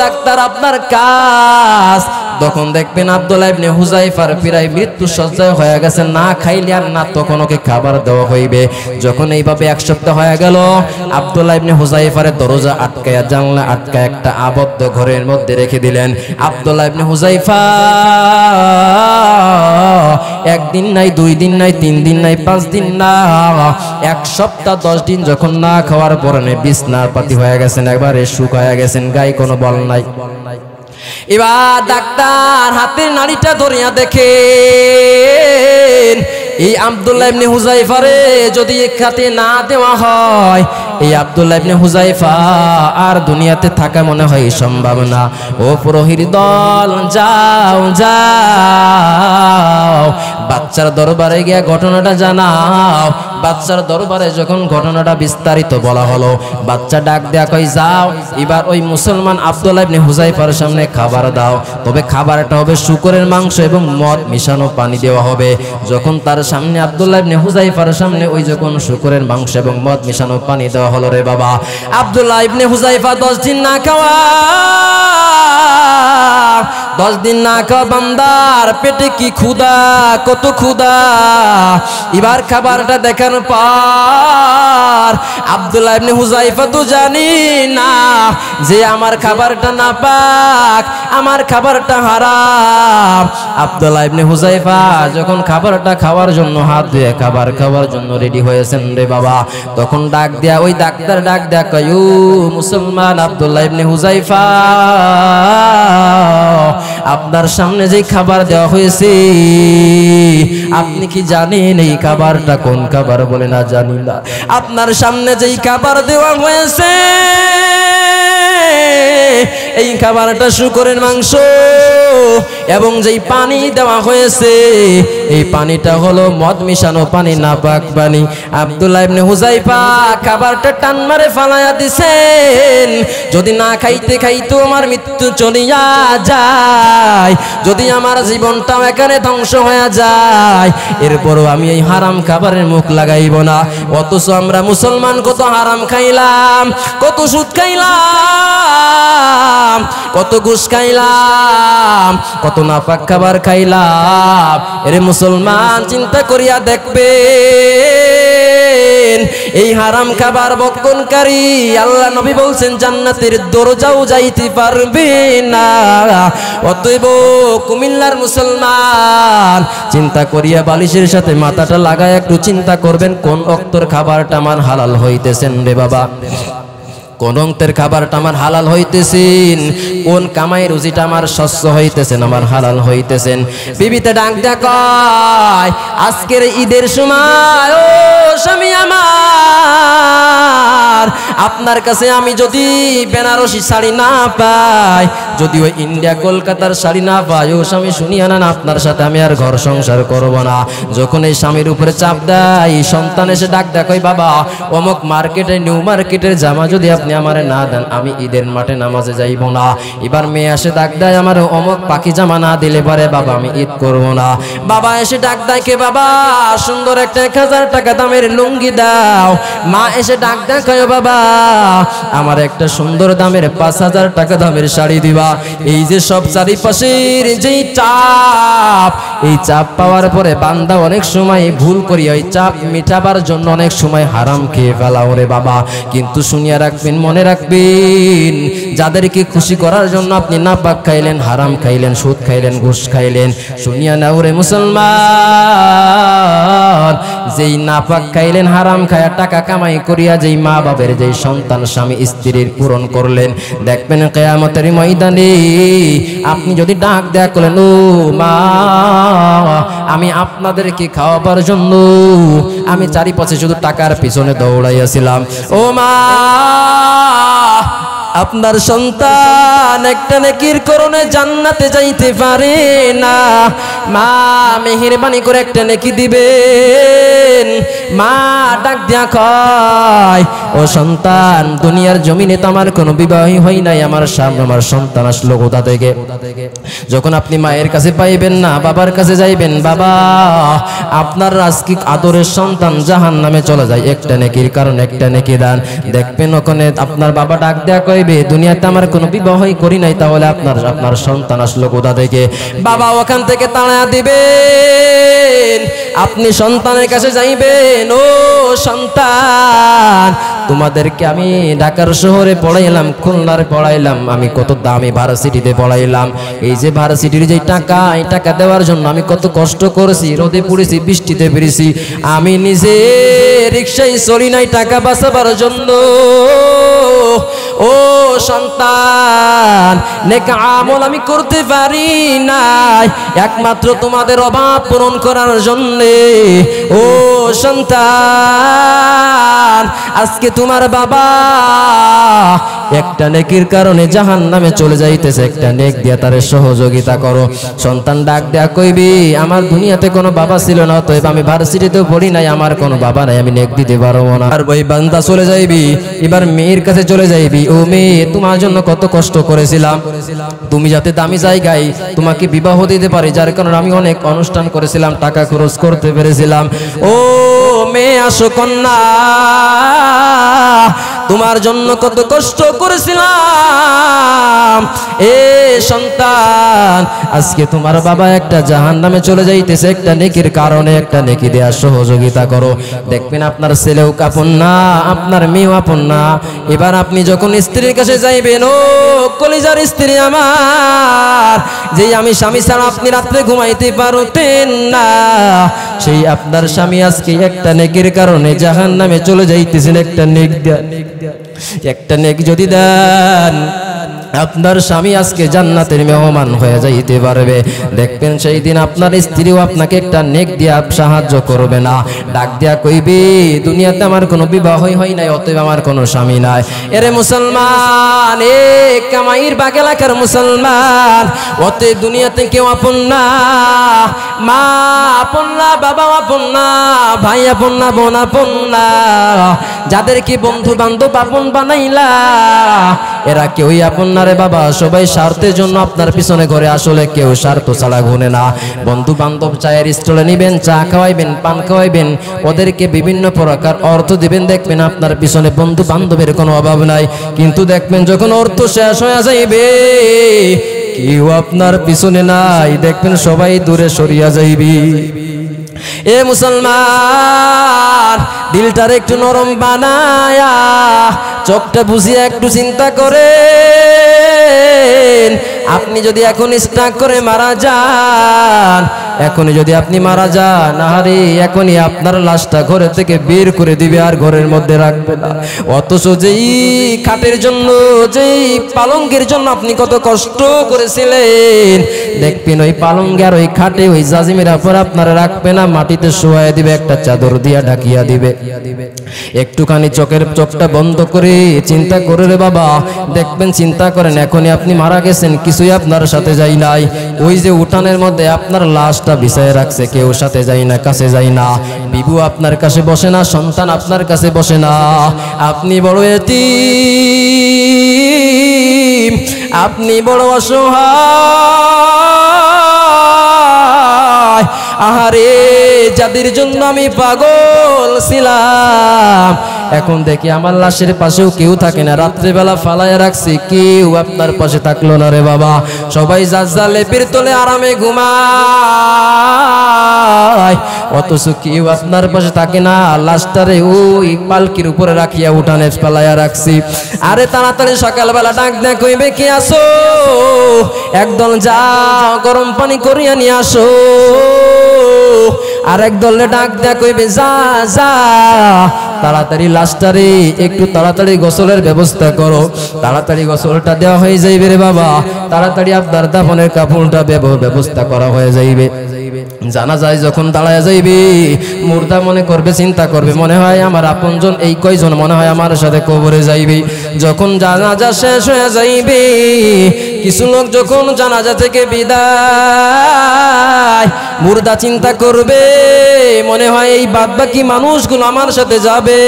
ডাক্তার আপনার কাজ, তখন দেখবেন আব্দুল্লাহ ইবনে হুযায়ফার প্রায় মৃত্যু সজ্জায় হয়ে গেছে, না খাইলে আর না তখন ওকে খাবার দেওয়া হইবে। যখন এইভাবে 1 সপ্তাহ হয়ে গেল, আব্দুল্লাহ ইবনে হুযায়ফার দরজা আটকায়া, জানলা আটকায়া একটা আবদ্ধ ঘরের মধ্যে রেখে দিলেন। আব্দুল্লাহ ইবনে হুযায়ফা 1 দিন নাই, 2 দিন নাই, 3 দিন নাই, 5 দিন না, 1 সপ্তাহ 10 দিন যখন না খাওয়ার পরে বিছনার পাতি হয়ে গেছেন, একবারে শুকায়া গেছেন, গায়ে কোনো বল নাই। এবার ডাক্তার হাতের নাড়িটা ধরিয়া দেখেন, এই আব্দুল্লাহ ইবনে হুযায়ফারে যদি খাতে না দেওয়া হয়, এই আব্দুল্লাহ ইবনে হুযায়ফা আর দুনিয়াতে থাকা মনে হয় সম্ভব না। ও প্রহরী দল, যাও যাও, বাচ্চার দরবারে গিয়ে ঘটনাটা জানাও। বাচ্চার দরবারে যখন ঘটনাটা বিস্তারিত বলা হলো, বাচ্চা ডাক দেয়া কই, যাও এবার ওই মুসলমান আব্দুল্লাহ ইবনে হুযায়ফার সামনে খাবার দাও, তবে খাবারটা হবে শুকরের মাংস এবং মদ মিশানো পানি দেওয়া হবে। যখন তার সামনে আব্দুল্লাহ ইবনে হুযায়ফার সামনে ওই যখন শুকরের মাংস এবং মদ মিশানো পানি দেওয়া হলো রে বাবা, আব্দুল্লাহ ইবনে হুযায়ফা 10 দিন না খাওয়া, 10 দিন না খাওয়া বান্দার পেটে কি ক্ষুধা, কত ক্ষুধা। এবার খাবারটা দেখার পর আব্দুল্লাহ ইবনে হুযায়ফা তো জানি না যে আমার খাবারটা নাপাক, আমার খাবারটা হারাম। আব্দুল্লাহ ইবনে হুযায়ফা যখন খাবারটা খাওয়ার জন্য হাত ধুয়ে খাবার খাওয়ার জন্য রেডি হয়েছেন রে বাবা, তখন ডাক দেয়া ওই ডাক্তার ডাক দেয়া কয়, ও মুসলমান আব্দুল্লাহ ইবনে হুযায়ফা, আপনার সামনে যে খাবার দেওয়া হয়েছে আপনি কি জানেন এই খাবারটা কোন খাবার? বলে না, জানি না। আপনার সামনে যেই খাবার দেওয়া হয়েছে এই খাবারটা শূকরের মাংস, এবং যেই পানি দেওয়া হয়েছে এই পানিটা হলো মদ মিশানো পানি, নাপাক পানি। আব্দুল্লাহ ইবনে হুযায়ফা খাবারটা টান মারে ফালায়া দিছেন, যদি না খাইতে খাইতো আমার মৃত্যু চলিয়া যায়, যদি আমার জীবনটাও এখানে ধ্বংস হয়ে যায়, এরপরও আমি এই হারাম খাবারের মুখ লাগাইব না। অথচ আমরা মুসলমান কত হারাম খাইলাম, কত সুদ খাইলাম, কত ঘুষ খাইলাম, কত নাপাক খাবার খাইলাম। এরে মুসলমান চিন্তা করিয়া দেখবেন এই হারাম খাবার ভক্ষণকারী আল্লাহ নবী বলছেন জান্নাতের দরজাও যাইতে পারবে না। অতএব কুমিল্লার মুসলমান চিন্তা করিয়া বালিশের সাথে মাথাটা লাগায় একটু চিন্তা করবেন কোন অক্তর খাবারটা আমার হালাল হইতেছেন রে বাবা, কোন অঙ্কের খাবারটা আমার হালাল হইতেছেন, কোন কামাই রুজিটা আমার শস্য হইতেছেন, আমার হালাল হইতেছেন। বিবিতে ডাক দেখায় আজকের ঈদের সময়, ও স্বামী আমার, আপনার কাছে আমি যদি বেনারসি শাড়ি না পাই, যদি ওই ইন্ডিয়া কলকাতার শাড়ি না পাই, ও স্বামী শুনিয়া না, আপনার সাথে আমি আর ঘর সংসার করব না। যখন এই স্বামীর উপরে চাপ দেয়, সন্তান এসে ডাক দেখায়, বাবা অমুক মার্কেটে নিউ মার্কেটের জামা যদি আপনি আমারে না দেন আমি ঈদের মাঠে নামাজে যাইব না। এবার মেয়ে এসে ডাক দেয়, আমার অমুক পাখি জামা না দিলে পারে বাবা আমি ঈদ করব না। বাবা এসে ডাক দেয়, কে বাবা সুন্দর একটা 1000 টাকা দামের লুঙ্গি দাও। মা এসে ডাক দেখায়, বাবা আমার একটা সুন্দর দামের 5000 টাকা দামের শাড়ি দিবা। এই যে সব চারিপাশের যেই চাপ, এই চাপ পাওয়ার পরে বান্দা অনেক সময় ভুল করি ওই চাপ মিটাবার জন্য অনেক সময় হারাম খেয়ে ফেলা। ওরে বাবা, কিন্তু শুনিয়া রাখবেন, মনে রাখবেন, যাদেরকে খুশি করার জন্য আপনি নাপাক খাইলেন, হারাম খাইলেন, সুদ খাইলেন, ঘুষ খাইলেন, শুনিয়া না ওরে মুসলমান, যেই নাপাক খাইলেন, হারাম খায়া টাকা কামাই করিয়া যেই মা বাবার যেই সন্তান স্বামী স্ত্রীর পূরণ করলেন, দেখবেন কিয়ামতের ময়দানে আপনি যদি ডাক দেয়া করলেন, ও মা আমি আপনাদেরকে খাওয়াবার জন্য আমি চারিপাশে শুধু টাকার পিছনে দৌড়াইয়াছিলাম, ও মা আপনার সন্তান একটা নেকির কারণে জান্নাতে যাইতে পারে না, মা মেহেরবানি করে একটা নেকি দিবেন। মা ডাক দিয়া কয়, ও সন্তান দুনিয়ার জমিনে তো আমার কোনো বিবাহই হয় নাই, আমার সামনে আমার সন্তান আসলো কোথা থেকে? যখন আপনি মায়ের কাছে পাইবেন না, বাবার কাছে যাইবেন, বাবা আপনার আজকে আদরের সন্তান জাহান্নামে চলে যায়, একটা নেকির কারণ একটা নেকি দান। দেখবেন ওখানে আপনার বাবা ডাক দেয়া কইবে, দুনিয়াতে আমার কোনো বিবাহই করি নাই, তাহলে আপনার সন্তান আসলো কোথা থেকে? বাবা ওখান থেকে তাড়া দিবেন, আপনি সন্তানের কাছে যাইবেন, ও সন্তান তোমাদেরকে আমি ঢাকার শহরে পড়াইলাম, খুলনার পড়াইলাম, আমি কত দামি ভার্সিটিতে পড়াইলাম, এই যে ভার্সিটির যে টাকা, এই টাকা দেওয়ার জন্য আমি কত কষ্ট করেছি, রোদে পড়েছি, বৃষ্টিতে পেরেছি, আমি নিজে রিক্সায় চলি নাই টাকা বাঁচাবার জন্য। ও সন্তান নেক আমল আমি করতে পারি নাই একমাত্র তোমাদের অভাব পূরণ করার জন্য। ও সন্তান আজকে তোমার বাবা একটা নেকির কারণে জাহান্নামে চলে যাইতেছে, একটা নেক দিয়া তার সহযোগিতা করো। সন্তান ডাক দেয়া কইবি, আমার দুনিয়াতে কোনো বাবা ছিল না, তো আমি ভার্সিটিতেও পড়ি নাই, আমার কোনো বাবা নাই, আমি নেক দিতে পারবো না। আর ওই বান্দা চলে যাইবি, এবার মেয়ের কাছে চলে যাইবি, ও মেয়ে তোমার জন্য কত কষ্ট করেছিলাম, তুমি যাতে দামি জায়গায় তোমাকে বিবাহ দিতে পারি, যার কারণে আমি অনেক অনুষ্ঠান করেছিলাম, টাকা খরচ করতে পেরেছিলাম। ও মেয়ে আসো কন্যা, তোমার জন্য কত কষ্ট করেছিলাম এ সন্তান, আজকে তোমার বাবা একটা জাহান্নামে চলে যাইতেছে, একটা নেকির কারণে একটা নেকি দেওয়ার সহযোগিতা করো। দেখবেন আপনার ছেলেও আপন না, আপনার মেয়েও আপন না। এবার আপনি যখন স্ত্রীর কাছে যাইবেন, ও কলিজার স্ত্রী আমার, যেই আমি স্বামী ছাড়া আপনি রাত্রে ঘুমাইতে পারতেন না, সেই আপনার স্বামী আজকে একটা নেকির কারণে জাহান্নামে চলে যাইতেছেন। একটা নেক দেন, একটা নেক যদি দেন, আপনার স্বামী আজকে জান্নাতের মেহমান হয়ে যাইতে পারবে। দেখবেন সেই দিন আপনার স্ত্রীও আপনাকে একটা নেক দিয়া সাহায্য করবে না, ডাক দিয়া কইবে দুনিয়াতে আমার কোনো বিবাহই হয় নাই, অতএব আমার কোনো স্বামী নাই। এরে মুসলমান, এ কামাইর বাগ এলাকার মুসলমান, অতএব দুনিয়াতে কেউ আপন না, মা আপন না, বাবা আপন না, ভাই আপন না, বোন আপন না, যাদেরকে বন্ধু বান্ধব আপন বানাইলা এরা কেউই আপন না রে বাবা। সবাই স্বার্থের জন্য আপনার পিছনে ঘরে, আসলে কেউ স্বার্থ ছাড়া ঘুরে না। বন্ধু বান্ধব চায়ের স্টলে নিবেন, চা খাওয়াইবেন, পান খাওয়াইবেন, ওদেরকে বিভিন্ন প্রকার অর্থ দিবেন, দেখবেন আপনার পিছনে বন্ধু বান্ধবের কোনো অভাব নাই। কিন্তু দেখবেন যখন অর্থ শেষ হয়ে যাইবে, কেউ আপনার পিছনে নাই, দেখবেন সবাই দূরে সরিয়া যাইবি। এ মুসলমান, দিলটার একটু নরম বানায়া, চোখটা বুঝিয়ে একটু চিন্তা করেন। আপনি যদি এখন স্ট্রাক করে মারা যান, এখনই যদি আপনি মারা যান, আরে এখনই আপনার লাশটা ঘরে থেকে বের করে দিবে আর ঘরের মধ্যে রাখবে না। অথচ যেই খাটের জন্য, যেই পালঙ্কের জন্য আপনি কত কষ্ট করেছিলেন, দেখবেন ওই পালঙ্কে আর ওই খাটে ওই জাজিমের উপর আপনারা রাখবে না, মাটিতে শোয়ায় দিবে, একটা চাদর দিয়া ঢাকিয়া দিবে। একটুখানি চোখটা বন্ধ করে চিন্তা করে রে বাবা, দেখবেন চিন্তা করেন এখনই আপনি মারা গেছেন, কিছুই আপনার সাথে যাই নাই। ওই যে উঠানের মধ্যে আপনার লাশটা বিছায় রাখছে, কেউ সাথে যায় না, কাছে যায় না, বিবু আপনার কাছে বসে না, সন্তান আপনার কাছে বসে না। আপনি বড় এতিম, আপনি বড় অসহায়। আহারে, যাদের জন্য আমি পাগল ছিলাম, এখন দেখি আমার লাশের পাশেও কেউ থাকে না। রাত্রেবেলা ফালায় রাখছি, কেউ আপনার পাশে থাকলো না রে বাবা। সবাই যার লেপের তলে আরামে ঘুমায়, অথচ কেউ আপনার পাশে থাকে না। লাশটারে ওই পালকির উপরে রাখিয়া উঠানে ফালাইয়া রাখছি। আরে তাড়াতাড়ি সকালবেলা ডাক দেয়া কইবে, কে আসো? একদল যাও গরম পানি করিয়া নিয়ে আসো। আর এক দলে ডাক দেয়া কইবে, যা যা তাড়াতাড়ি লাশটারে একটু তাড়াতাড়ি গোসলের ব্যবস্থা করো। তাড়াতাড়ি গোসলটা দেওয়া হয়ে যাইবে রে বাবা, তাড়াতাড়ি আপনার দাফনের কাপড়টা ব্যবস্থা করা হয়ে যাইবে। জানাজায় যখন দাঁড়ায় যাইবে, মুর্দা মনে করবে, চিন্তা করবে, মনে হয় আমার আপনজন এই কয়জন মনে হয় আমার সাথে কবরে যাইবে। যখন জানাজা শেষ হয়ে যাইবে, কিছু লোক যখন জানাজা থেকে বিদায়, মুর্দা চিন্তা করবে, মনে হয় এই বাদবাকি মানুষগুলো আমার সাথে যাবে।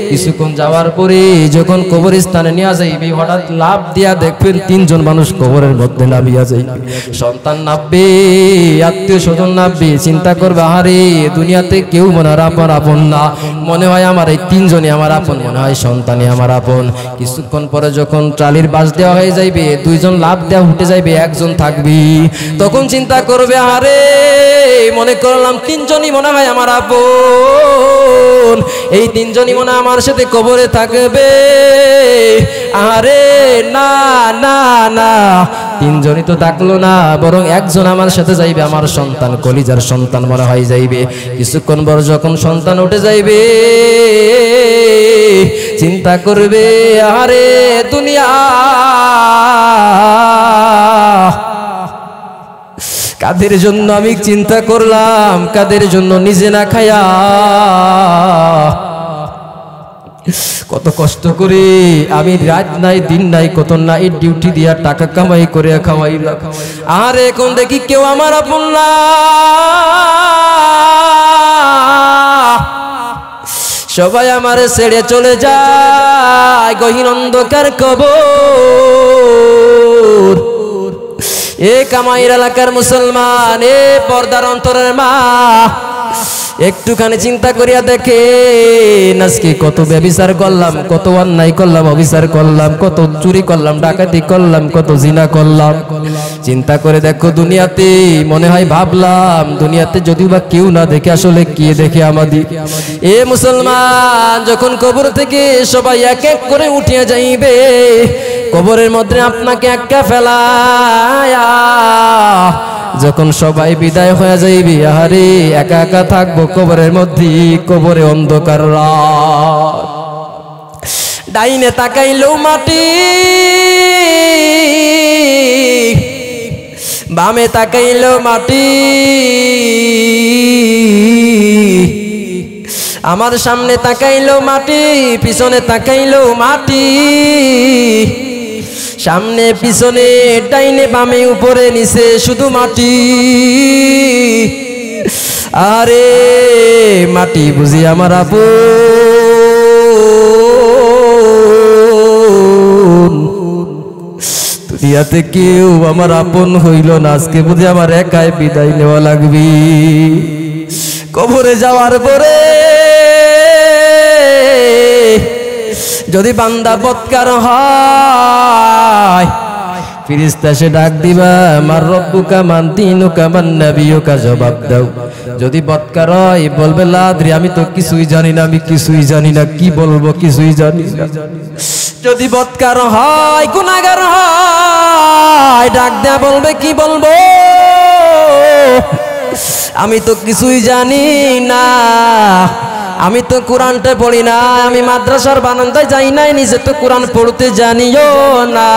কিছুক্ষণ যাওয়ার পরে যখন কবরস্থানে নিয়ে যাইবে, হঠাৎ লাভ দিয়া দেখবেন তিনজন মানুষ কবরের মধ্যে নামিয়া যাইবে। সন্তান নামবে, আত্মীয় স্বজন নামবে, চিন্তা করবে, আরে দুনিয়াতে কেউ মনে হয় আপন না, মনে হয় আমার এই তিনজনই আমার আপন, মনে হয় সন্তানই আমার আপন। কিছুক্ষণ পরে যখন ট্রালির বাস দেওয়া হয়ে যাইবে, দুইজন লাভ দেওয়া উঠে যাইবে, একজন থাকবি। তখন চিন্তা করবে, আরে মনে করলাম তিনজনই মনে হয় আমার আপন, এই তিনজনই মনে হয় আমার সাথে কবরে থাকবে। আরে না না না, তিনজনই তো থাকলো না, বরং একজন আমার সাথে যাইবে, আমার সন্তান, কলিজার সন্তান মনে হয় যাইবে। কিছুক্ষণ পর যখন সন্তান উঠে যাইবে, চিন্তা করবে, আরে দুনিয়া কাদের জন্য আমি চিন্তা করলাম, কাদের জন্য নিজে না খায়া কত কষ্ট করে আমি রাত নাই দিন নাই কত নাইট ডিউটি দিয়া টাকা কামাই করে খাওয়াইলাম। আর এখন দেখি কেউ আমার আপন না, সবাই আমারে ছেড়ে চলে যায় গহীন অন্ধকার কবর। এ কামাইর এলাকার মুসলমান, এ পর্দার অন্তরের মা, একটুখানি চিন্তা করিয়া দেখে আজকে কত ব্যভিচার করলাম, কত অন্যায় করলাম, অবিচার করলাম, কত চুরি করলাম, ডাকাতি করলাম, কত জিনা করলাম। চিন্তা করে দেখো দুনিয়াতে মনে হয় ভাবলাম দুনিয়াতে যদি বা কেউ না দেখে আসলে কে দেখে আমাদের। এ মুসলমান, যখন কবর থেকে সবাই এক এক করে উঠিয়া যাইবে, কবরের মধ্যে আপনাকে একা ফেলায়া যখন সবাই বিদায় হয়ে যাইবে, আহারে একা একা থাকবো কবরের মধ্যে, কবরে অন্ধকার রাত। ডাইনে তাকাইলেও মাটি, বামে তাকাইলেও মাটি, আমার সামনে তাকাইলেও মাটি, পিছনে তাকাইলেও মাটি, সামনে পিছনে ডাইনে বামে উপরে নিচে শুধু মাটি। আরে মাটি বুঝি আমার আপন, দুনিয়াতে কেউ আমার আপন হইল না, আজকে বুঝি আমার একাই বিদায় নেওয়া লাগবে। কবরে যাওয়ার পরে যদি বান্দা বৎকার হয়, ফেরেশতা সে ডাক দিবা মার রব্বুকা মান দীনুকা মান নাবিয়ুকা, জবাব দাও। যদি বৎকার হয় বলবে লা আদরি, আমি তো কিছুই জানি না, আমি কিছুই জানি না, কি বলবো কিছুই জানি না। যদি বৎকার হয়, গুনাহগার হয়, ডাক দেয়া বলবে কি বলবো, আমি তো কিছুই জানি না, আমি তো কোরআনটা পড়ি না, আমি মাদ্রাসার বারান্দায় যাই নাই, নিজে তো কোরআন পড়তে জানিও না,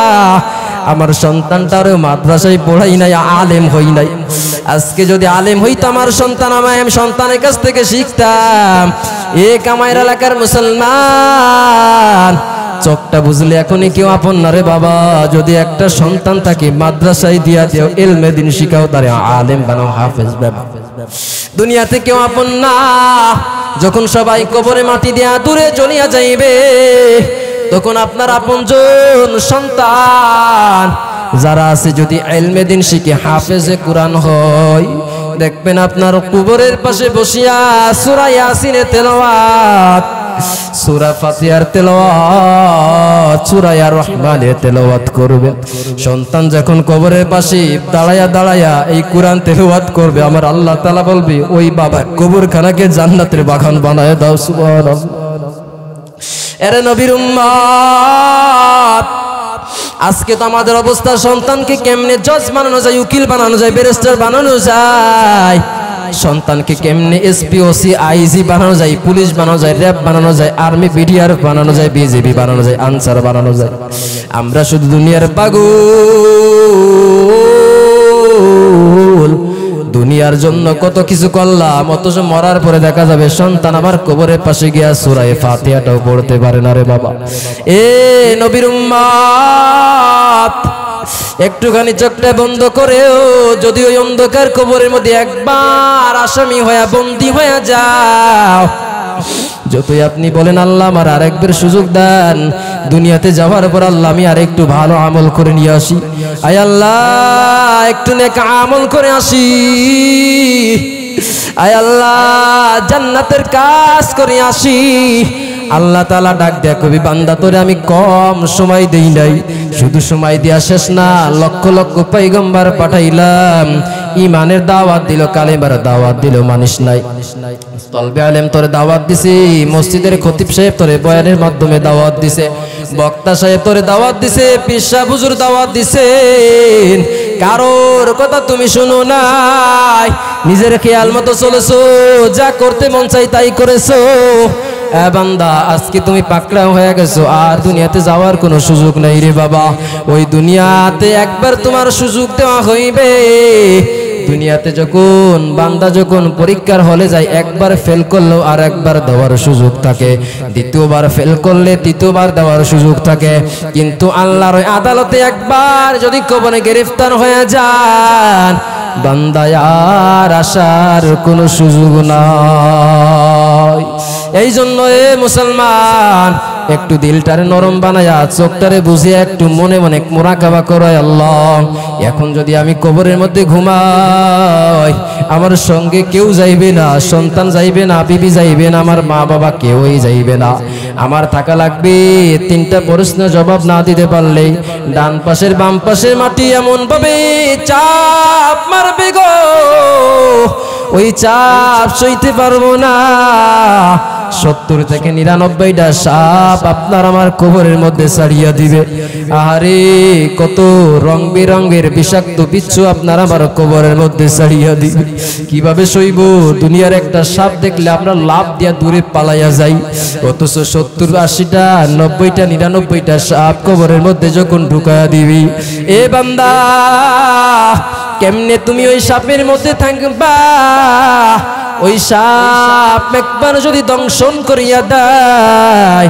আমার সন্তানটারও মাদ্রাসায় পড়াই নাই, আলেম হই নাই। আজকে যদি আলেম হইতো আমার সন্তান, আমি সন্তানের কাছ থেকে শিখতাম। এ কামাইর এলাকার মুসলমান, চোখটা বুঝলে এখনই কেউ আপন না রে বাবা। যদি একটা সন্তান থাকে মাদ্রাসায় দিয়া দেও, ইলমে দিন শিখাও, তারে আলেম বানাও, হাফেজ বানাও, দুনিয়াতে কেউ আপন না। যখন সবাই কবরে মাটি দেয়া দূরে চলিয়া যাইবে, তখন আপনার আপনজন সন্তান যারা আছে যদি ইলমে দিন শিখে হাফেজে কোরআন হয়, দেখবেন আপনার কবরের পাশে বসিয়া সূরা ইয়াসিনের তেলাওয়াত, সূরা ফাতিহার তেলাওয়াত, সূরা আর রহমানের তেলাওয়াত করবে। সন্তান যখন কবরের পাশে দাঁড়ায়া দাঁড়ায়া এই কোরআন তেলাওয়াত করবে, আমার আল্লাহ তাআলা বলবে ওই বাবা কবরখানাকে জান্নাতের বাগান বানায় দাও। সুবহানাল্লাহ। এরে নবীর উম্মত, আজকে তো আমাদের অবস্থা, সন্তানকে কেমনে জজ বানানো যায়, উকিল বানানো যায়, ব্যারিস্টার বানানো যায়, সন্তানকে কেমনে এসপি, ওসি, আইজি বানানো যায়, পুলিশ বানানো যায়, র্যাব বানানো যায়, আর্মি, বিডিআর বানানো যায়, বিজেপি বানানো যায়, আনসার বানানো যায়। আমরা শুধু দুনিয়ার পাগল, দুনিয়ার জন্য কত কিছু করলাম, অথচ মরার পরে দেখা যাবে সন্তান আমার কবরের পাশে গিয়া সূরা ফাতিহাটাও পড়তে পারে না রে বাবা। এ নবীর উম্মত, একটুখানি চোখটা বন্ধ করেও যদি ওই অন্ধকার কবরের মধ্যে একবার আসামি হয়ে বন্দী হয়ে যাও, যতই আপনি বলেন আল্লাহ আমার আরেকবার সুযোগ দেন, দুনিয়াতে যাওয়ার পর আল্লাহ আমি আর একটু ভালো আমল করে নিয়ে আসি, আয় আল্লাহ একটু নেক আমল করে আসি, আয় আল্লাহ জান্নাতের কাজ করে আসি, আল্লাহ তাআলা ডাক দেয়া কবি বান্দা তোরে আমি কম সময় দেই নাই, শুধু সময় দিয়া শেষ না, লক্ষ লক্ষ পয়গম্বর পাঠাইলাম, ইমানের দাওয়াত দিল, কালেমার দাওয়াত দিল, মানিস নাই। তলবে আলেম তোরে দাওয়াত দিছি, মসজিদের খতিব সাহেব তোরে বয়ানের মাধ্যমে দাওয়াত দিছে, বক্তা সাহেব তোরে দাওয়াত দিছে, পীর সাহেব হুজুর দাওয়াত দিছেন, কারোর কথা তুমি শুনো নাই, নিজের খেয়াল মতো চলেছো, যা করতে মন চাই তাই করেছো। বান্দা আজকে তুমি পাকড়াও হয়ে গেছো, আর দুনিয়াতে যাওয়ার কোনো সুযোগ নাই রে বাবা। ওই দুনিয়াতে একবার তোমার সুযোগ দেওয়া হইবে, দুনিয়াতে যখন বান্দা যখন পরীক্ষার হলে যায়, একবার ফেল করলেও আর একবার দেওয়ার সুযোগ থাকে, দ্বিতীয়বার ফেল করলে তৃতীয়বার দেওয়ার সুযোগ থাকে, কিন্তু আল্লাহর আদালতে একবার যদি কবরে গ্রেফতার হয়ে যান, বান্দা আর আসার কোনো সুযোগ নাই। এই জন্য এ মুসলমান, একটু দিলটারে নরম বানায়া চোখটারে বুঝিয়ে একটু মনে মনে মুরাকাবা করো আল্লাহ এখন যদি আমি কবরের মধ্যে ঘুমাই আমার সঙ্গে কেউ যাইবে না সন্তান যাইবে না বিবি যাইবে না আমার মা বাবা কেউই যাইবে না আমার থাকা লাগবে তিনটা প্রশ্ন জবাব না দিতে পারলে ডান পাশের বাম পাশের মাটি এমন ভাবে চাপ মারবে গো ওই চাপ সইতে পারবো না 70 থেকে 99টা সাপ আপনার আমার কবরের মধ্যে ছাড়িয়া দিবে আরে কত রং বেরঙের বিষাক্ত বিচ্ছু আপনার আমার কবরের মধ্যে ছাড়িয়া দিবে কিভাবে সইব দুনিয়ার একটা সাপ দেখলে আমরা লাভ দিয়া দূরে পালাইয়া যাই অথচ 70 80টা 90টা 99টা সাপ কবরের মধ্যে যখন ঢুকায়া দিবি এ বান্দা কেমনে তুমি ওই সাপের মধ্যে থাকবা ওই সাপ একবার যদি দংশন করিয়া দেয়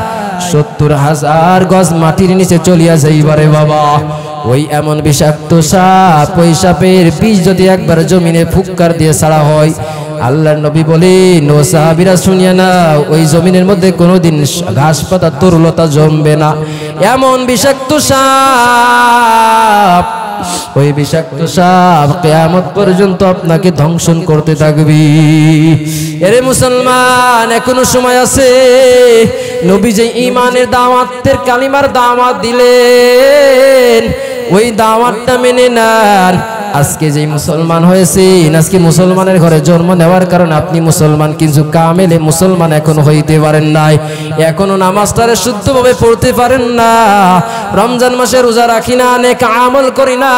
70,000 গজ মাটির নিচে চলিয়া যাইবারে বাবা ওই এমন বিষাক্ত সাপ ওই সাপের বিষ যদি একবার জমিনে ফুৎকার দিয়ে ছাড়া হয় আল্লাহর নবী বলেন ও সাহাবীরা শুনিয়া না ওই জমিনের মধ্যে কোনোদিন ঘাস পাতা তরুলতা জমবে না এমন বিষাক্ত সাপ ওই বিষাক্ত সাপ কিয়ামত পর্যন্ত আপনাকে ধ্বংসন করতে থাকবে এরে মুসলমান এখনো সময় আছে নবী যে ঈমানের দাওয়াতের কালিমার দাওয়াত দিলেন ওই দাওয়াতটা মেনে নেন আজকে যে মুসলমান হয়েছেন আজকে মুসলমানের ঘরে জন্ম নেওয়ার কারণে আপনি মুসলমান কিন্তু কামেলে মুসলমান এখনো হইতে পারেন নাই এখনো নামাজটারে শুদ্ধভাবে পড়তে পারেন না রমজান মাসে রোজা রাখি না নেক আমল করি না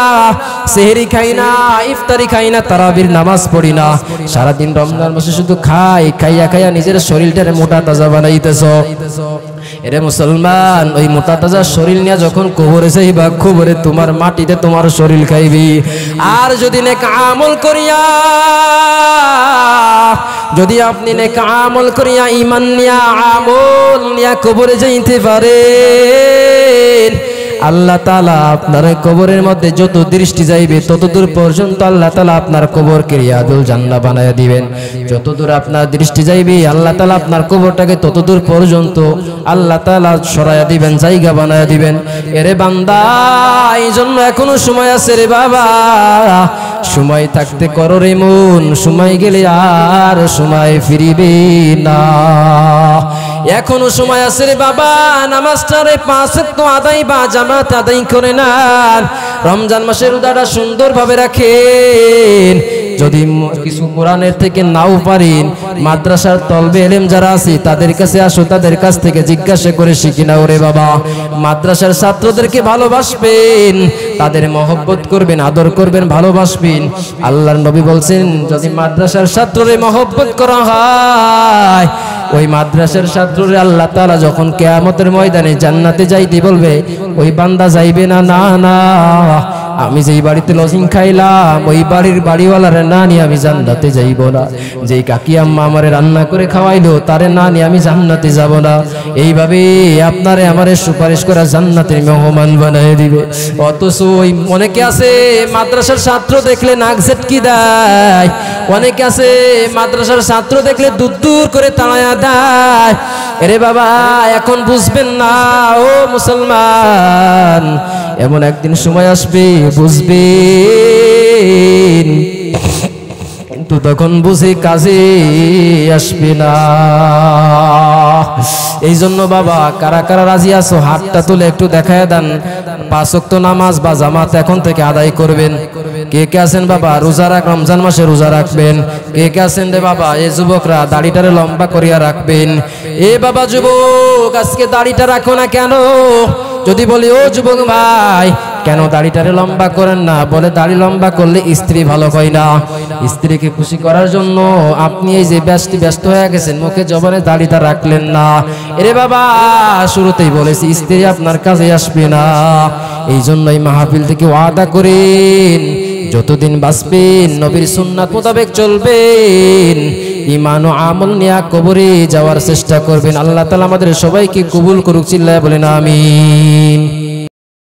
সেহরি খাই না ইফতারি খাই না তারাবির নামাজ পড়ি না সারা দিন রমজান মাসে শুধু খাইয়া নিজের শরীরটারে মোটা তাজা বানাইতেছো এরে মুসলমান ওই মোটা তাজা শরীর নিয়ে যখন কবরে যাইবা কবরে তোমার মাটিতে তোমার শরীর খাইবি আর যদি নেক আমল করিয়া যদি আপনি নেক আমল করিয়া ঈমান নিয়া আমল নিয়া কবরে যাইতে পারেন আল্লাহ তাআলা আপনার কবরের মধ্যে যত দৃষ্টি যাইবে ততদূর পর্যন্ত আল্লাহ তাআলা আপনার কবরকে রিয়াদুল জান্নাহ বানায়া দিবেন যতদূর আপনার দৃষ্টি যাইবে আল্লাহ তাআলা আপনার কবরটাকে ততদূর পর্যন্ত আল্লাহ তাআলা সরায়া দিবেন জায়গা বানায়া দিবেন এরে বান্দা এই জন্য এখনো সময় আছে রে বাবা সময় থাকতে করো রে মন সময় গেলে আর সময় ফিরিবে না এখনো সময় আছে রে বাবা নামাজটারে 5 ওয়াক্ত আদায় বা জামাত আদায় করে নেন রমজান মাসের রোজাটা সুন্দরভাবে রাখেন যদি কিছু কোরআনের থেকে নাও পারেন মাদ্রাসার তলবে ইলম যারা আছে তাদের কাছে আসো তাদের কাছ থেকে জিজ্ঞাসা করে শিখি নাও রে বাবা মাদ্রাসার ছাত্রদেরকে ভালোবাসবেন তাদের মহব্বত করবেন আদর করবেন ভালোবাসবেন আল্লাহর নবী বলছেন যদি মাদ্রাসার ছাত্ররে মহব্বত করা হয় ওই মাদ্রাসার ছাত্ররে আল্লাহ তাআলা যখন কিয়ামতের ময়দানে জান্নাতে যাইতে বলবে ওই বান্দা যাইবে না না না আমি যেই বাড়িতে লজিং খাইলাম ওই বাড়ির বাড়িওয়ালারে না নিয়ে আমি জান্নাতে যাইব না যেই কাকি আম্মা আমারে রান্না করে খাওয়াইলো তারে না নিয়ে আমি জান্নাতে যাব না এইভাবে আপনারে আমারে সুপারিশ করা জান্নাতের মেহমান বানায় দিবে অথচ ওই অনেকে আছে মাদ্রাসার ছাত্র দেখলে নাক ঝেটকি দেয় অনেকে আছে মাদ্রাসার ছাত্র দেখলে দূর দূর করে তাড়ায়া দেয় এরে বাবা এখন বুঝবেন না ও মুসলমান এমন একদিন সময় আসবে বুঝবেন কিন্তু তখন বুঝে কাজে আসবে না এই জন্য বাবা কারা কারা রাজি আছো হাতটা তুলে একটু দেখায় দেন 5 ওয়াক্ত নামাজ বা জামাত এখন থেকে আদায় করবেন কে কে আছেন বাবা রোজা রাখ রমজান মাসে রোজা রাখবেন কে কে আছেন রে বাবা এই যুবকরা দাড়িটারে লম্বা করিয়া রাখবেন এ বাবা যুবক আজকে দাড়িটা রাখো না কেন যদি বলি ও যুবক ভাই কেন দাড়িটারে লম্বা করেন না বলে দাড়ি লম্বা করলে স্ত্রী ভালো হয় না স্ত্রীকে খুশি করার জন্য আপনি এই যে ব্যস্ত হয়ে গেছেন মুখে জবানে দাড়িটা রাখলেন না এরে বাবা শুরুতেই বলেছি স্ত্রী আপনার কাছে আসবে না এই জন্যই মাহফিল থেকে ওয়াদা করেন যতদিন বাঁচবেন নবীর সুন্নাত মোতাবেক চলবেন ঈমান ও আমল নিয়ে কবরে যাওয়ার চেষ্টা করবেন আল্লাহ তাআলা আমাদের সবাইকে কবুল করুক চিল্লায় বলেন আমিন।